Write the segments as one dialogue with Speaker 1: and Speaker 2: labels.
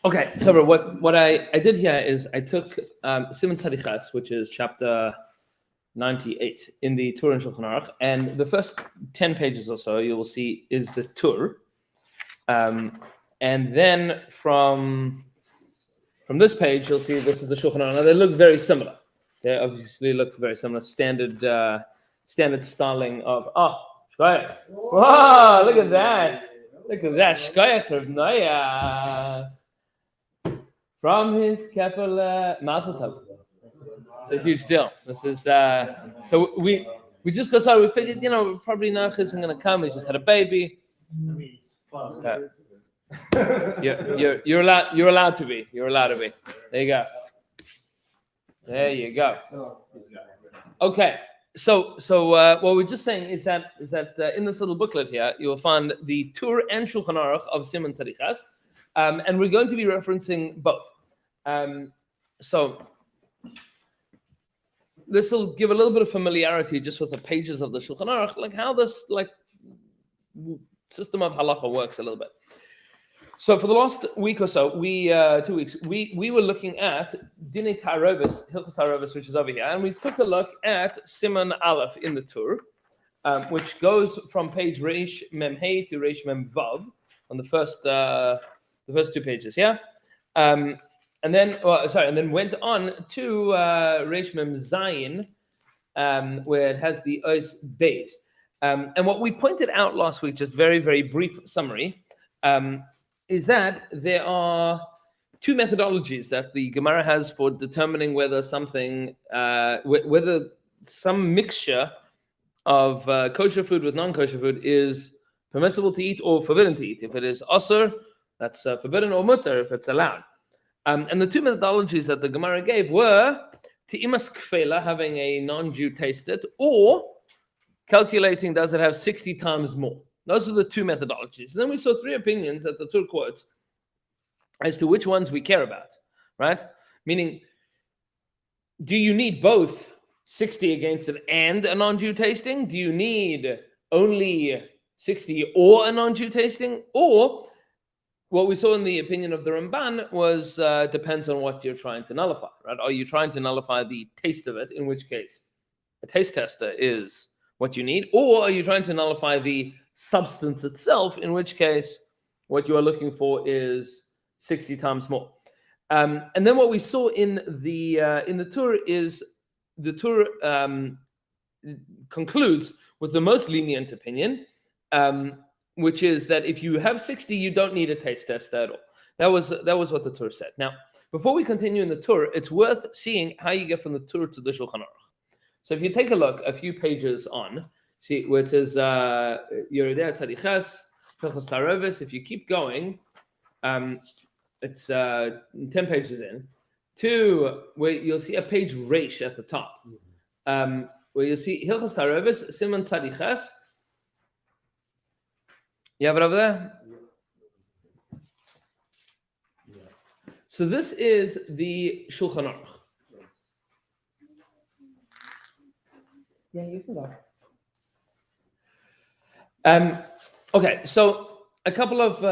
Speaker 1: Okay, so what I did here is I took Siman Tzadichas, which is chapter 98 in the Tur and Shulchan Aruch, and the first 10 pages or so you will see is the Tur, and then from this page you'll see this is the Shulchan Aruch. Now they look very similar. They obviously look very similar. Standard styling of Shkoyach. Wow, look at that! Look at that, Shkoyach Rav Noach. From his Keppel Mazel Tov. It's a huge deal. This is so we just got started. We figured, probably Noach isn't going to come. He just had a baby. You're allowed to be. You're allowed to be. There you go. There you go. Okay. So what we're just saying is that in this little booklet here you will find the Tur and Shulchan Aruch of Siman Tzadichas. And we're going to be referencing both. So this will give a little bit of familiarity just with the pages of the Shulchan Aruch, like how this system of halacha works a little bit. So for the last week or so, 2 weeks, we were looking at Dinei Ta'arovis, Hilchos Ta'arovis, which is over here, and we took a look at Siman Aleph in the Tur, which goes from page Reish Mem Hey to Reish Mem Vav on the first 2 pages, yeah, and then went on to Reish Mem Zayin, where it has the Ois Beis. And what we pointed out last week, just very, very brief summary, is that there are 2 methodologies that the Gemara has for determining whether something, whether some mixture of kosher food with non-kosher food is permissible to eat or forbidden to eat. If it is asur, that's forbidden, or mutter if it's allowed. And the 2 methodologies that the Gemara gave were te'imas kfela, having a non-Jew taste it, or calculating does it have 60 times more. Those are the 2 methodologies. And then we saw 3 opinions that the Tur quotes as to which ones we care about, right? Meaning, do you need both 60 against it and a non-Jew tasting? Do you need only 60 or a non-Jew tasting? Or what we saw in the opinion of the Ramban was depends on what you're trying to nullify, right? Are you trying to nullify the taste of it, in which case a taste tester is what you need, or are you trying to nullify the substance itself, in which case what you are looking for is 60 times more. And then what we saw in the Tur is the Tur concludes with the most lenient opinion, which is that if you have 60, you don't need a taste test at all. That was what the Tur said. Now, before we continue in the Tur, it's worth seeing how you get from the Tur to the Shulchan Aruch. So if you take a look a few pages on, see where it says Yeridei Tzadichas, Hilchos Ta'arovis. If you keep going, it's 10 pages in, to where you'll see a page Reish at the top, where you'll see Hilchos Ta'arovis, Siman Tzadichas. You have it over there? Yeah. So this is the Shulchan Aruch. Yeah, you can go. Okay, so a couple of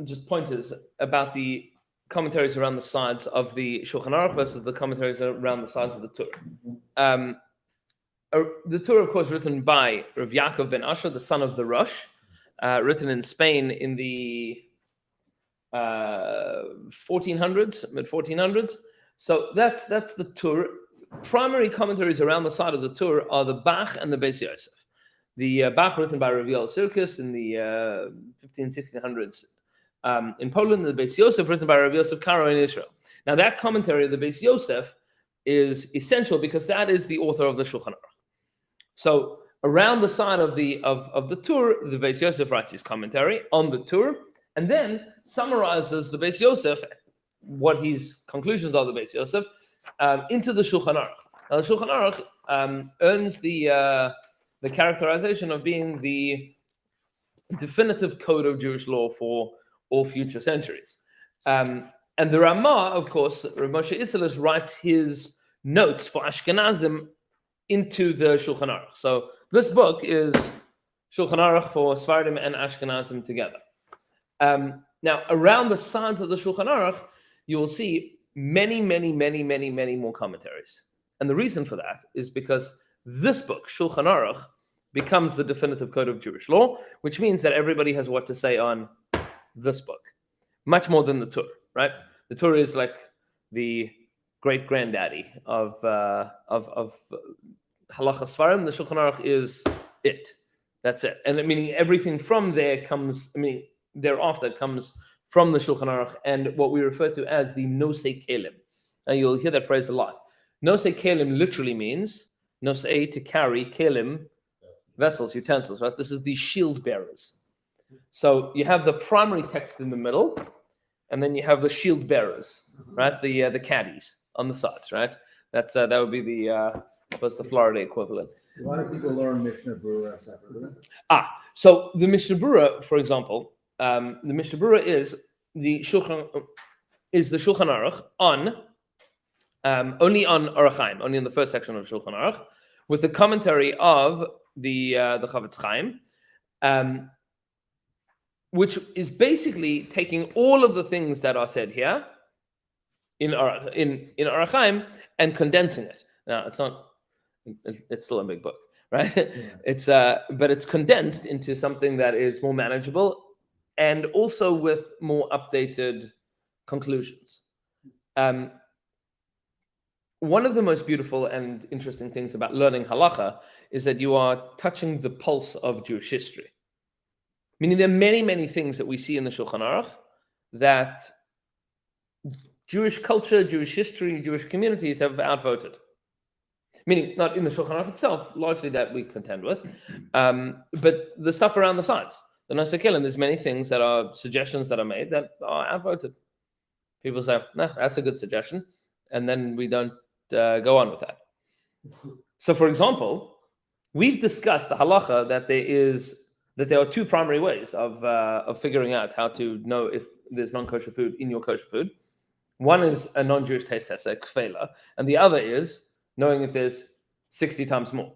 Speaker 1: just pointers about the commentaries around the sides of the Shulchan Aruch versus the commentaries around the sides of the Tur. The Tur, of course, written by Rav Yaakov ben Asher, the son of the Rosh, written in Spain in the 1400s, mid 1400s. So that's the Tur. Primary commentaries around the side of the Tur are the Bach and the Beis Yosef. The Bach, written by Rav Yoel Sirkis in the 1600s in Poland, and the Beis Yosef, written by Rav Yosef Karo in Israel. Now, that commentary of the Beis Yosef is essential because that is the author of the Shulchan Aruch. So, around the side of the Tur, the Beis Yosef writes his commentary on the Tur, and then summarizes the Beis Yosef, what his conclusions are, the Beis Yosef, into the Shulchan Aruch. Now, the Shulchan Aruch earns the characterization of being the definitive code of Jewish law for all future centuries. And the Ramah, of course, Rav Moshe Isserles, writes his notes for Ashkenazim into the Shulchan Aruch. So this book is Shulchan Aruch for Sfardim and Ashkenazim together. Now, around the sides of the Shulchan Aruch, you will see many more commentaries. And the reason for that is because this book, Shulchan Aruch, becomes the definitive code of Jewish law, which means that everybody has what to say on this book, much more than the Torah, right? The Torah is like the great granddaddy of halacha svarim. The Shulchan Aruch is it. That's it. And meaning everything from there comes. Thereafter comes from the Shulchan Aruch and what we refer to as the nosei kelim. And you'll hear that phrase a lot. Nosei kelim literally means nosei, to carry, kelim, vessels, utensils, right? This is the shield bearers. So you have the primary text in the middle, and then you have the shield bearers, right? The caddies on the sides, right? That would be the Florida equivalent.
Speaker 2: Why do people learn Mishnah Berurah separately?
Speaker 1: So the Mishnah Berurah, for example, the Mishnah Berurah is the Shulchan Aruch on only on Orach Chaim, only in the first section of Shulchan Aruch, with the commentary of the Chavetz Chaim, which is basically taking all of the things that are said here in Orach Chaim and condensing it. Now it's still a big book, right? Yeah. But it's condensed into something that is more manageable and also with more updated conclusions. One of the most beautiful and interesting things about learning halacha is that you are touching the pulse of Jewish history. Meaning there are many things that we see in the Shulchan Aruch that Jewish culture, Jewish history, Jewish communities have outvoted. Meaning not in the Shulchan Aruch itself, largely that we contend with, but the stuff around the sides. The Nosei Kelim, there's many things that are suggestions that are made that are outvoted. People say, nah, that's a good suggestion. And then we don't go on with that. So, for example, we've discussed the halacha that there are two primary ways of figuring out how to know if there's non-kosher food in your kosher food. One is a non-Jewish taste test, a kfela, and the other is knowing if there's 60 times more.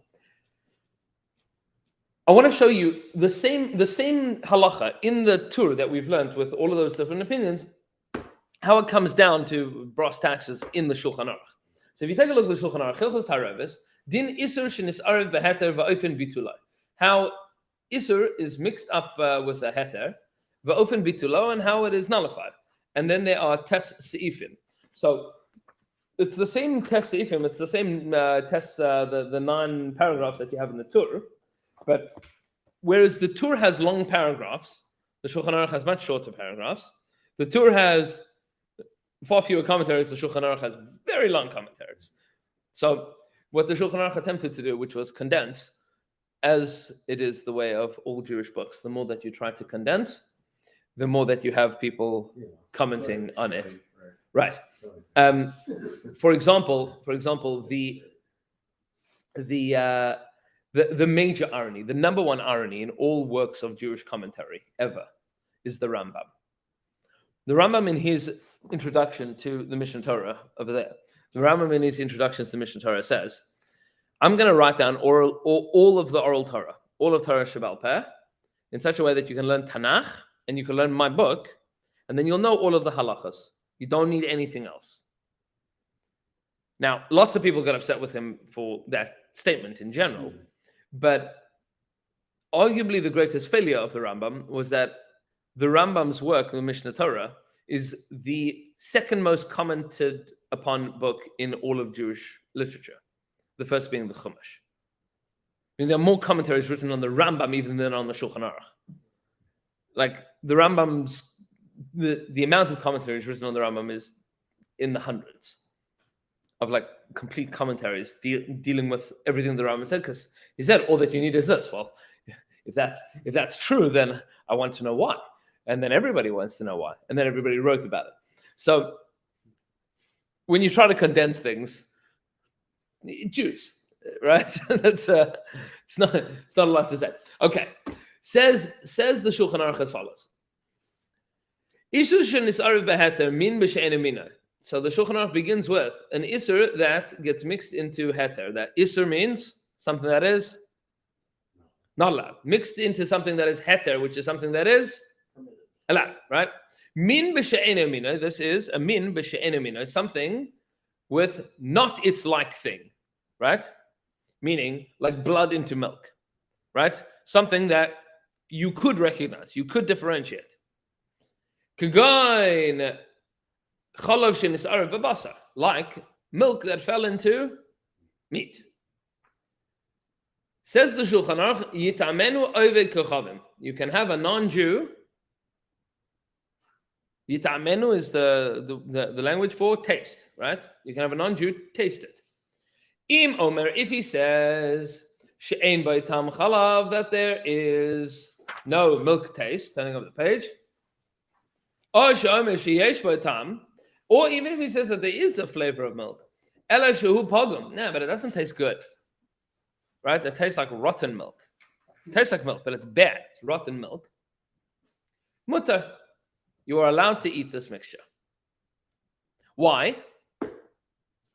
Speaker 1: I want to show you the same halacha in the Torah that we've learned with all of those different opinions, how it comes down to brass taxes in the Shulchan Aruch. So if you take a look at the Shulchan Aruch, Hilchos Taroves, din isur shenis'arev beheter va'ofen bitulai. How isur is mixed up with a heter, va'ofen bitulo, and how it is nullified. And then there are tes seifim. So it's the same tes seifim, it's the same tes, the 9 paragraphs that you have in the Torah, but whereas the Torah has long paragraphs, the Shulchan Aruch has much shorter paragraphs. The Torah has far fewer commentaries. The Shulchan Aruch has very long commentaries. So what the Shulchan Aruch attempted to do, which was condense, as it is the way of all Jewish books, the more that you try to condense, the more that you have people commenting on it. Right. For example, the major irony, the number one irony in all works of Jewish commentary ever, is the Rambam. The Rambam in his introduction to the Mishnah Torah over there, the Rambam in his introduction to the Mishnah Torah says, I'm going to write down all of the oral Torah, all of Torah Shebal Peh, in such a way that you can learn Tanakh and you can learn my book, and then you'll know all of the halachas. You don't need anything else. Now, lots of people got upset with him for that statement in general, but arguably the greatest failure of the Rambam was that the Rambam's work, the Mishnah Torah, is the second most commented upon book in all of Jewish literature. The first being the Chumash. I mean, there are more commentaries written on the Rambam even than on the Shulchan Aruch. Like the Rambam's, the amount of commentaries written on the Rambam is in the hundreds of like complete commentaries dealing with everything the Rambam said, because he said all that you need is this. Well, if that's true, then I want to know why. And then everybody wants to know why. And then everybody wrote about it. So when you try to condense things, Jews, right? It's not a lot to say. Okay. Says the Shulchan Aruch as follows. So the Shulchan Aruch begins with an isur that gets mixed into heter. That isur means something that is not allowed. Mixed into something that is heter, which is something that is allowed, right? Min b'she'eno mino. This is a min b'she'eno mino, something with not its like thing, right? Meaning like blood into milk, right? Something that you could recognize, you could differentiate. Kagoin cholov shenis'arav b'basar, like milk that fell into meat. Says the Shulchan Aruch, yitamenu oved kochavim. You can have a non-Jew. Yitamenu is the language for taste, right? You can have a non-Jew taste it. Im omer, if he says she'ein b'tam chalav, that there is no milk taste, turning over the page. Or she'omer she'yesh b'tam, or even if he says that there is the flavor of milk. Ela shehu pogum. No, but it doesn't taste good. Right? It tastes like rotten milk. It tastes like milk, but it's bad. It's rotten milk. Mutter, you are allowed to eat this mixture. Why?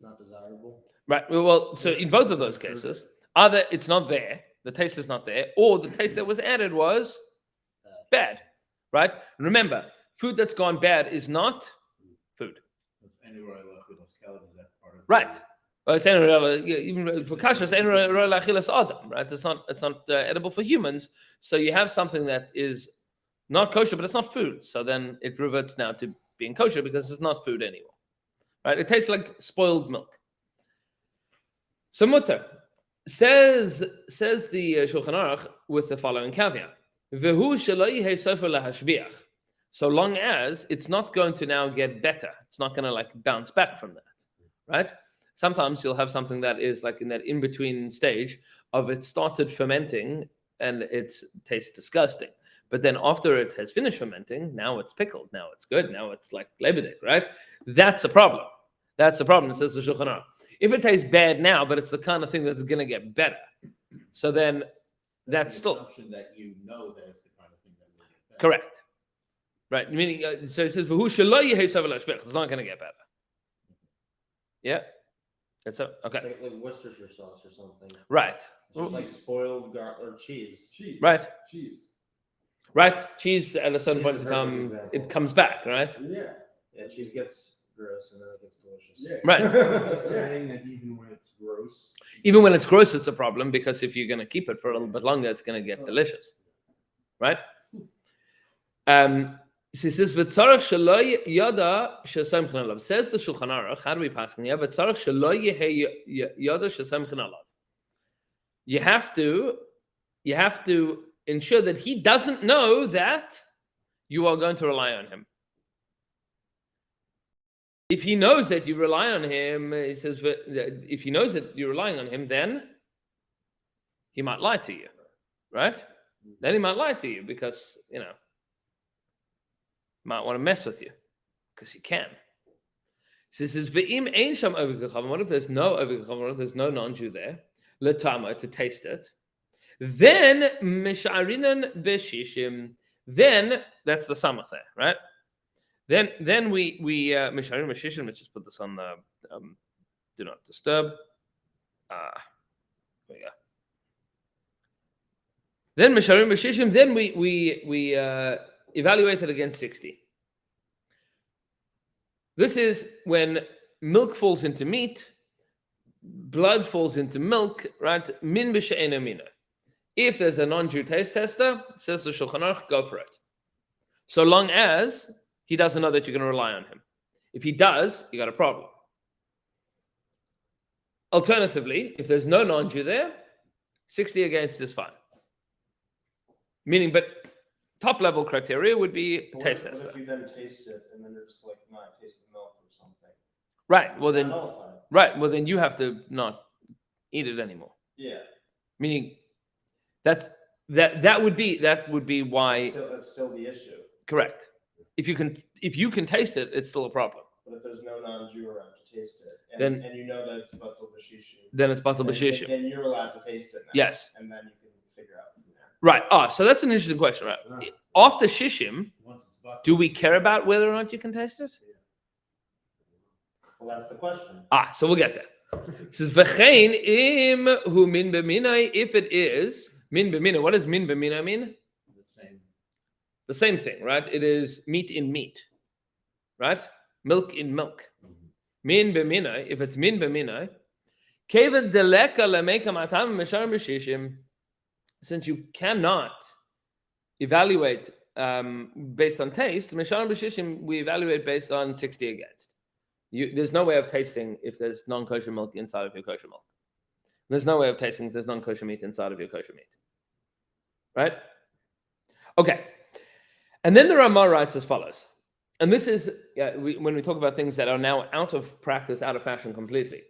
Speaker 3: Not desirable.
Speaker 1: Right. Well, so in both of those cases, either it's not there, the taste is not there, or the taste that was added was bad. Right? Remember, food that's gone bad is not food.
Speaker 2: Anywhere I left with those calories, that part of
Speaker 1: Right. Well, it's even for kosher, it's adam, right? It's not edible for humans. So you have something that is not kosher, but it's not food. So then it reverts now to being kosher because it's not food anymore, right? It tastes like spoiled milk. So mutter says the Shulchan Aruch with the following caveat: V'hu shelo yehei sofer lahashbiach. So long as it's not going to now get better, it's not going to like bounce back from that, right? Sometimes you'll have something that is like in that in-between stage of it started fermenting and it tastes disgusting. But then after it has finished fermenting, now it's pickled, now it's good, now it's like lebedik, right? That's a problem. That's the problem, says the Shulchan Aruch. If it tastes bad now, but it's the kind of thing that's going to get better, so then that's still
Speaker 2: assumption that you know that it's the kind of thing that will get better.
Speaker 1: correct. Right? Meaning, so it says, it's not going to get better. Yeah? It's okay.
Speaker 3: It's like Worcestershire sauce or something.
Speaker 1: Right.
Speaker 3: It's just like spoiled or cheese.
Speaker 2: Cheese.
Speaker 1: Right.
Speaker 2: Cheese.
Speaker 1: Right. Cheese at a certain
Speaker 3: Cheese
Speaker 1: point
Speaker 3: is
Speaker 1: in
Speaker 3: a perfect
Speaker 1: time,
Speaker 3: example.
Speaker 1: it comes back, right?
Speaker 2: Yeah.
Speaker 3: Yeah, cheese gets gross and then it gets delicious.
Speaker 2: Yeah.
Speaker 1: Right.
Speaker 2: Just saying that even when it's gross.
Speaker 1: Even when it's gross, it's a problem because if you're going to keep it for a little bit longer, it's going to get delicious. Right? So he says, "V'tzarach shelo yada shesamchin alav." Says the Shulchan Aruch. How do we pass on? Yeah, v'tzarach shelo yada shesamchin alav. You have to ensure that he doesn't know that you are going to rely on him. If he knows that you rely on him, he says, if he knows that you're relying on him, then he might lie to you, right? Then he might lie to you because might want to mess with you because he can. So he says, "Ve'im ein sham oved kochavim." What if there's no oved kochavim? What if there's no non-Jew there? L'tama, to taste it. Then misharinan b'shishim. Then that's the samach there, right? Then we misharinan b'shishim. Let's just put this on the do not disturb. There we go. Then misharinan b'shishim. Then we evaluated against 60. This is when milk falls into meat, blood falls into milk, right? Min b'she'eno mino. If there's a non-Jew taste tester, says the Shulchan Aruch, go for it. So long as he doesn't know that you're going to rely on him. If he does, you got a problem. Alternatively, if there's no non-Jew there, 60 against is fine. Meaning, but top level criteria would be taste tester.
Speaker 3: What if you then taste it and then you're just like, no, I tasted milk or something?
Speaker 1: Right. Well then,
Speaker 3: Nullified.
Speaker 1: right. Well then, you have to not eat it anymore.
Speaker 3: Yeah.
Speaker 1: Meaning, that would be why.
Speaker 3: That's still the issue.
Speaker 1: Correct. If you can taste it, it's still a problem.
Speaker 3: But if there's no non-Jew around to taste it,
Speaker 1: Then-
Speaker 3: and you know that it's batal b'shishim,
Speaker 1: Then it's batal
Speaker 3: then-
Speaker 1: b'shishim.
Speaker 3: then you're allowed to taste it now.
Speaker 1: Yes.
Speaker 3: And then you can figure out from there.
Speaker 1: Right. So that's an interesting question, right? After shishim,
Speaker 2: Once it's butter.
Speaker 1: do we care about whether or not you can taste it?
Speaker 3: Well, that's the question.
Speaker 1: So we'll get there. It says v'chein im hu min b'minai. If it is min b'minai, what does min b'minai mean?
Speaker 2: The same.
Speaker 1: The same thing, right? It is meat in meat. right? Milk in milk. Min b'minai, if it's min b'minai, kevet deleka lemeka matam mishar b'shishim, since you cannot evaluate based on taste, mishar b'shishim, we evaluate based on 60 against. There's no way of tasting if there's non-kosher milk inside of your kosher milk. There's no way of tasting if there's non-kosher meat inside of your kosher meat. Right? Okay. And then the Ramah writes as follows. And this is, when we talk about things that are now out of practice, out of fashion completely.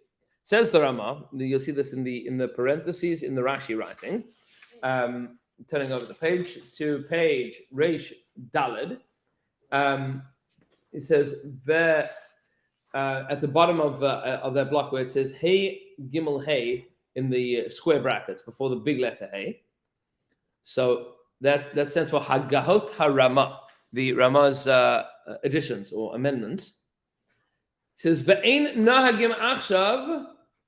Speaker 1: Says the Ramah, you'll see this in the parentheses in the Rashi writing. Turning over the page to page Reish Daled. It says, at the bottom of that block where it says Hey Gimel Hey in the square brackets before the big letter Hey. So that stands for Hagahot HaRamah, the Ramah's additions or amendments. It says Ve'ein Nahagim Achshav,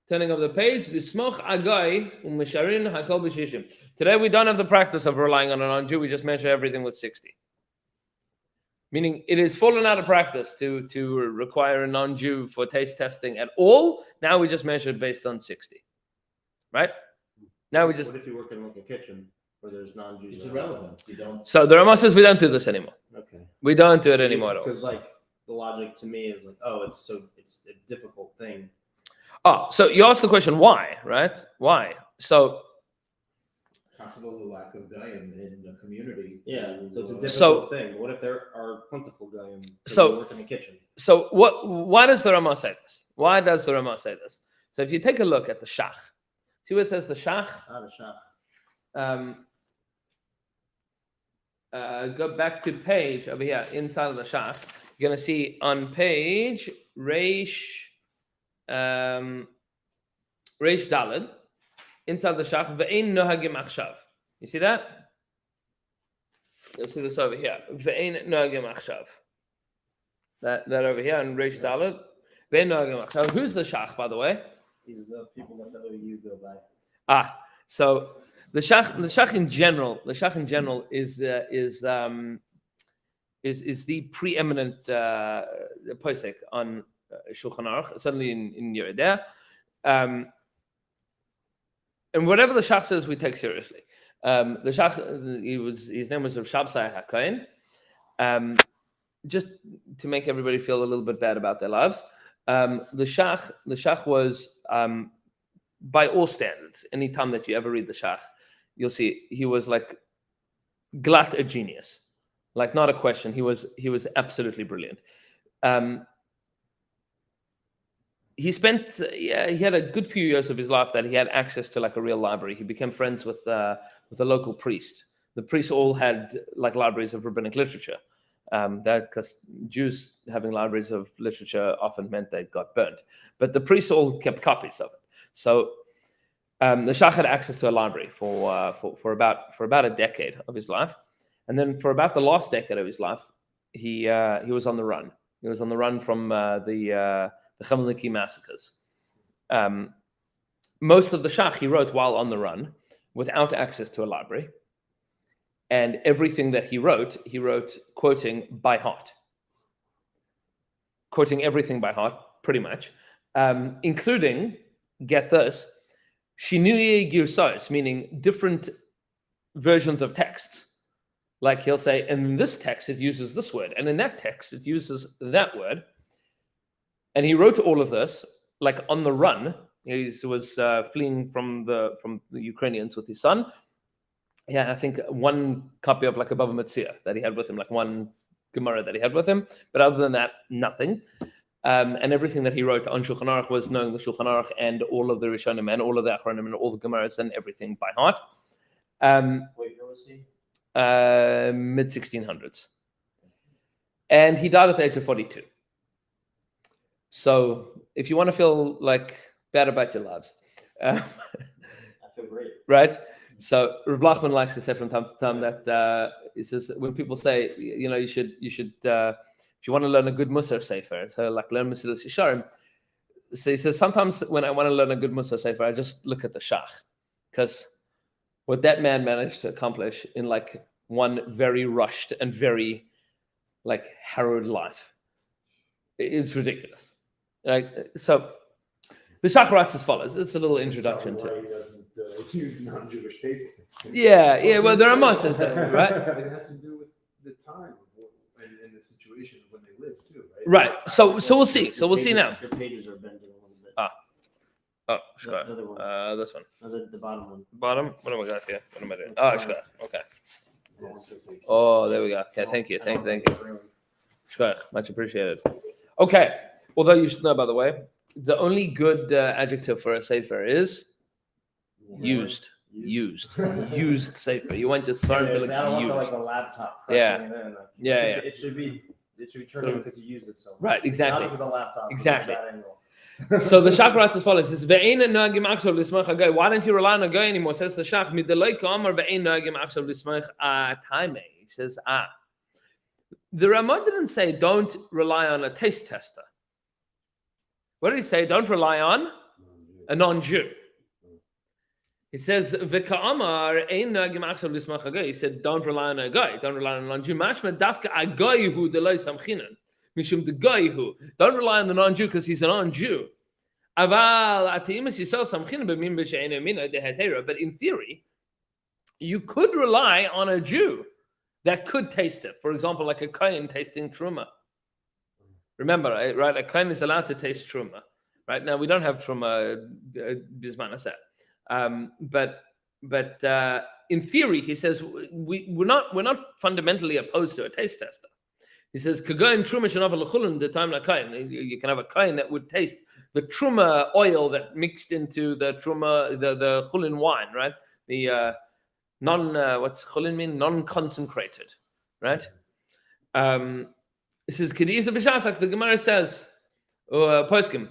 Speaker 1: turning over the page, L'smoch Agai U'Misharin Hakol B'Shishim. Today we don't have the practice of relying on a non-Jew, we just measure everything with 60. Meaning it has fallen out of practice to require a non-Jew for taste testing at all. Now we just measure it based on 60. Right? Now we just...
Speaker 3: What if you work in like a kitchen where there's non-Jews?
Speaker 2: It's irrelevant. You don't.
Speaker 1: So the Ramah says we don't do this anymore.
Speaker 3: Okay.
Speaker 1: We don't do it anymore at all.
Speaker 3: Because like the logic to me is like, oh, it's a difficult thing.
Speaker 1: Oh, so you asked the question why, right? Why? So
Speaker 2: Possible the lack of Goyim in the community.
Speaker 3: Yeah, so it's a difficult
Speaker 1: So-
Speaker 3: thing. What if there are plentiful Goyim
Speaker 1: So-
Speaker 3: who work in the kitchen?
Speaker 1: So why does the Ramah say this? Why does the Ramah say this? So if you take a look at the Shach, see what it says, the Shach?
Speaker 3: The shach.
Speaker 1: Go back to page over here, inside of the Shach. You're going to see on page Reish Daled, inside the Shach, Ve'ein Nohagim Achshav. You see that? You'll see this over here. Ve'ein Nohagim Achshav. That over here on Reish Daled. Ve'ein Nohagim Achshav. Who's the Shach, by the way?
Speaker 3: These are the people that the OU go by.
Speaker 1: So the Shach in general is the preeminent posek on Shulchan Aruch, certainly in Yeridea. And whatever the Shach says, we take seriously. The Shach, his name was Rav Shabsai HaKohen. Just to make everybody feel a little bit bad about their lives, the Shach was, by all standards, any time that you ever read the Shach, you'll see he was like glatt a genius, like not a question. He was absolutely brilliant. He had a good few years of his life that he had access to like a real library. He became friends with a local priest. The priests all had like libraries of rabbinic literature. That because Jews having libraries of literature often meant they got burnt, but the priests all kept copies of it. So the Shach had access to a library for about a decade of his life, and then for about the last decade of his life, he was on the run. He was on the run from the Chameliki massacres. Most of the Shach he wrote while on the run, without access to a library, and everything that he wrote quoting by heart, quoting everything by heart, pretty much, including, get this, shinuye girsos, meaning different versions of texts. Like he'll say, in this text it uses this word, and in that text it uses that word. And he wrote all of this like on the run. He was fleeing from the Ukrainians with his son. Yeah, I think one copy of like a Bava Metzia that he had with him, like one Gemara that he had with him. But other than that, nothing. And everything that he wrote on Shulchan Aruch was knowing the Shulchan Aruch and all of the Rishonim and all of the Achronim and all the Gemaras and everything by heart.
Speaker 3: Wait, where was he?
Speaker 1: Mid-1600s. And he died at the age of 42. So if you want to feel like bad about your lives,
Speaker 3: I feel great.
Speaker 1: right? So Rav Lachman likes to say from time to time that he says when people say, you should if you want to learn a good Musar Sefer, so like learn Mesilas Yesharim. So he says sometimes when I want to learn a good Musar Sefer, I just look at the Shach, because what that man managed to accomplish in like one very rushed and very like harrowed life It's ridiculous. Like so, the Shach writes as follows. It's a little introduction
Speaker 2: Why
Speaker 1: to.
Speaker 2: he doesn't use non-Jewish tasting.
Speaker 1: Yeah. Well, there are more says that, right?
Speaker 2: It has to do with the time and the situation of when they live too, right?
Speaker 1: Right. So we'll see. So we'll see now.
Speaker 3: The pages are bending a little bit.
Speaker 1: Oh,
Speaker 3: The
Speaker 1: shkach.
Speaker 3: other one.
Speaker 1: This one.
Speaker 3: No, the bottom one.
Speaker 1: Bottom. What am I got here? What am I doing? Oh, shkach. Okay.
Speaker 2: That's the thing.
Speaker 1: Oh, there we go. Okay. Thank you. Shkach. Much appreciated. Okay. Although you should know, by the way, the only good adjective for a sefer is used. Used sefer. You want just thrown to
Speaker 3: I don't want
Speaker 1: used.
Speaker 3: like a laptop
Speaker 1: Yeah.
Speaker 3: pressing it in.
Speaker 1: Yeah,
Speaker 3: It should be turned in because you used it so much.
Speaker 1: Right, exactly.
Speaker 3: Not because a laptop.
Speaker 1: Exactly.
Speaker 3: That angle.
Speaker 1: So the Shach writes as follows: "Says ve'ein nagim achshav lismach agay." Why don't you rely on a guy anymore? Says the Shach. Midelay kamar ve'ein nagim achshav lismach atayme. He says, the Ramah didn't say don't rely on a taste tester. What did he say? Don't rely on a non-Jew. He says ve'ka'amar ein nagim achshav lismach agay. He said don't rely on a guy. Don't rely on a non-Jew. Mashma dafka agay hu delay samchinan. Mishum the guy who don't rely on the non-Jew because he's a non-Jew. But in theory, you could rely on a Jew that could taste it. For example, like a kohen tasting truma. Remember, right? A kohen is allowed to taste truma. Right now, we don't have truma bisman aseh. But in theory, he says we're not fundamentally opposed to a taste tester. He says, the time you can have a kain that would taste the truma oil that mixed into the truma, the chulin wine, right? The what's chulin mean? Non-consecrated, right? It says, the Gemara says, poskim.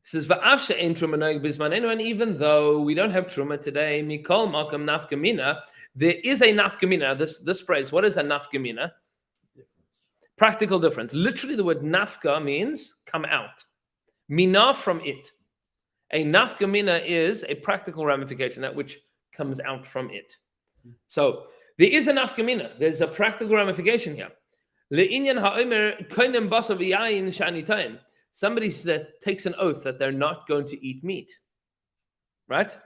Speaker 1: It says, and even though we don't have truma today, mikol makam nafkamina, there is a nafkamina. This phrase, what is a nafkamina? Practical difference. Literally, the word nafka means come out. Mina from it. A nafka mina is a practical ramification, that which comes out from it. So there is a nafka mina. There's a practical ramification here. Somebody that takes an oath that they're not going to eat meat. Right?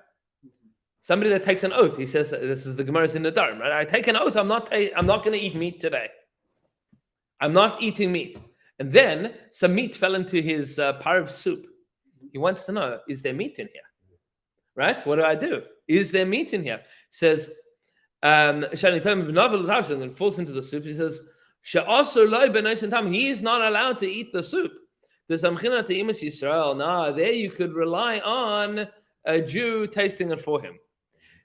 Speaker 1: Somebody that takes an oath. He says, this is the Gemara's in the Dharm, right? I take an oath, I'm not going to eat meat today. I'm not eating meat. And then some meat fell into his parv soup. He wants to know, is there meat in here? Right? What do I do? Is there meat in here? He says, and it falls into the soup. He says, he is not allowed to eat the soup. There you could rely on a Jew tasting it for him.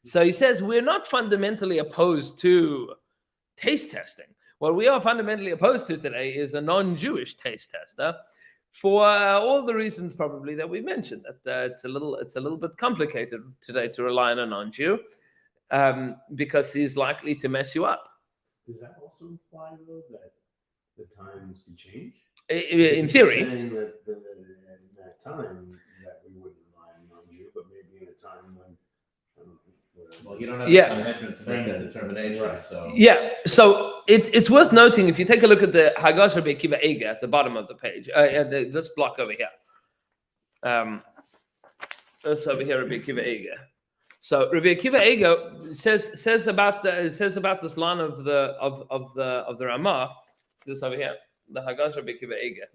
Speaker 1: So he says, we're not fundamentally opposed to taste testing. What we are fundamentally opposed to today is a non-Jewish taste tester, for all the reasons probably that we mentioned. That it's a little bit complicated today to rely on a non-Jew because he's likely to mess you up.
Speaker 2: Does that also imply though that the times can change?
Speaker 1: In theory,
Speaker 2: saying that in that time that we wouldn't rely on a non-Jew, but maybe in a time when.
Speaker 4: Well, you don't have
Speaker 1: Yeah.
Speaker 4: the management to make that determination.
Speaker 2: Right.
Speaker 4: So
Speaker 1: yeah. So it's worth noting, if you take a look at the Haggash Rabbi Akiva Eiger at the bottom of the page, this block over here. This over here, Rabbi Akiva Eiger. So Rabbi Akiva Eiger says about this line of the Ramah. This over here, the Haggash Rabbi Akiva Eiger.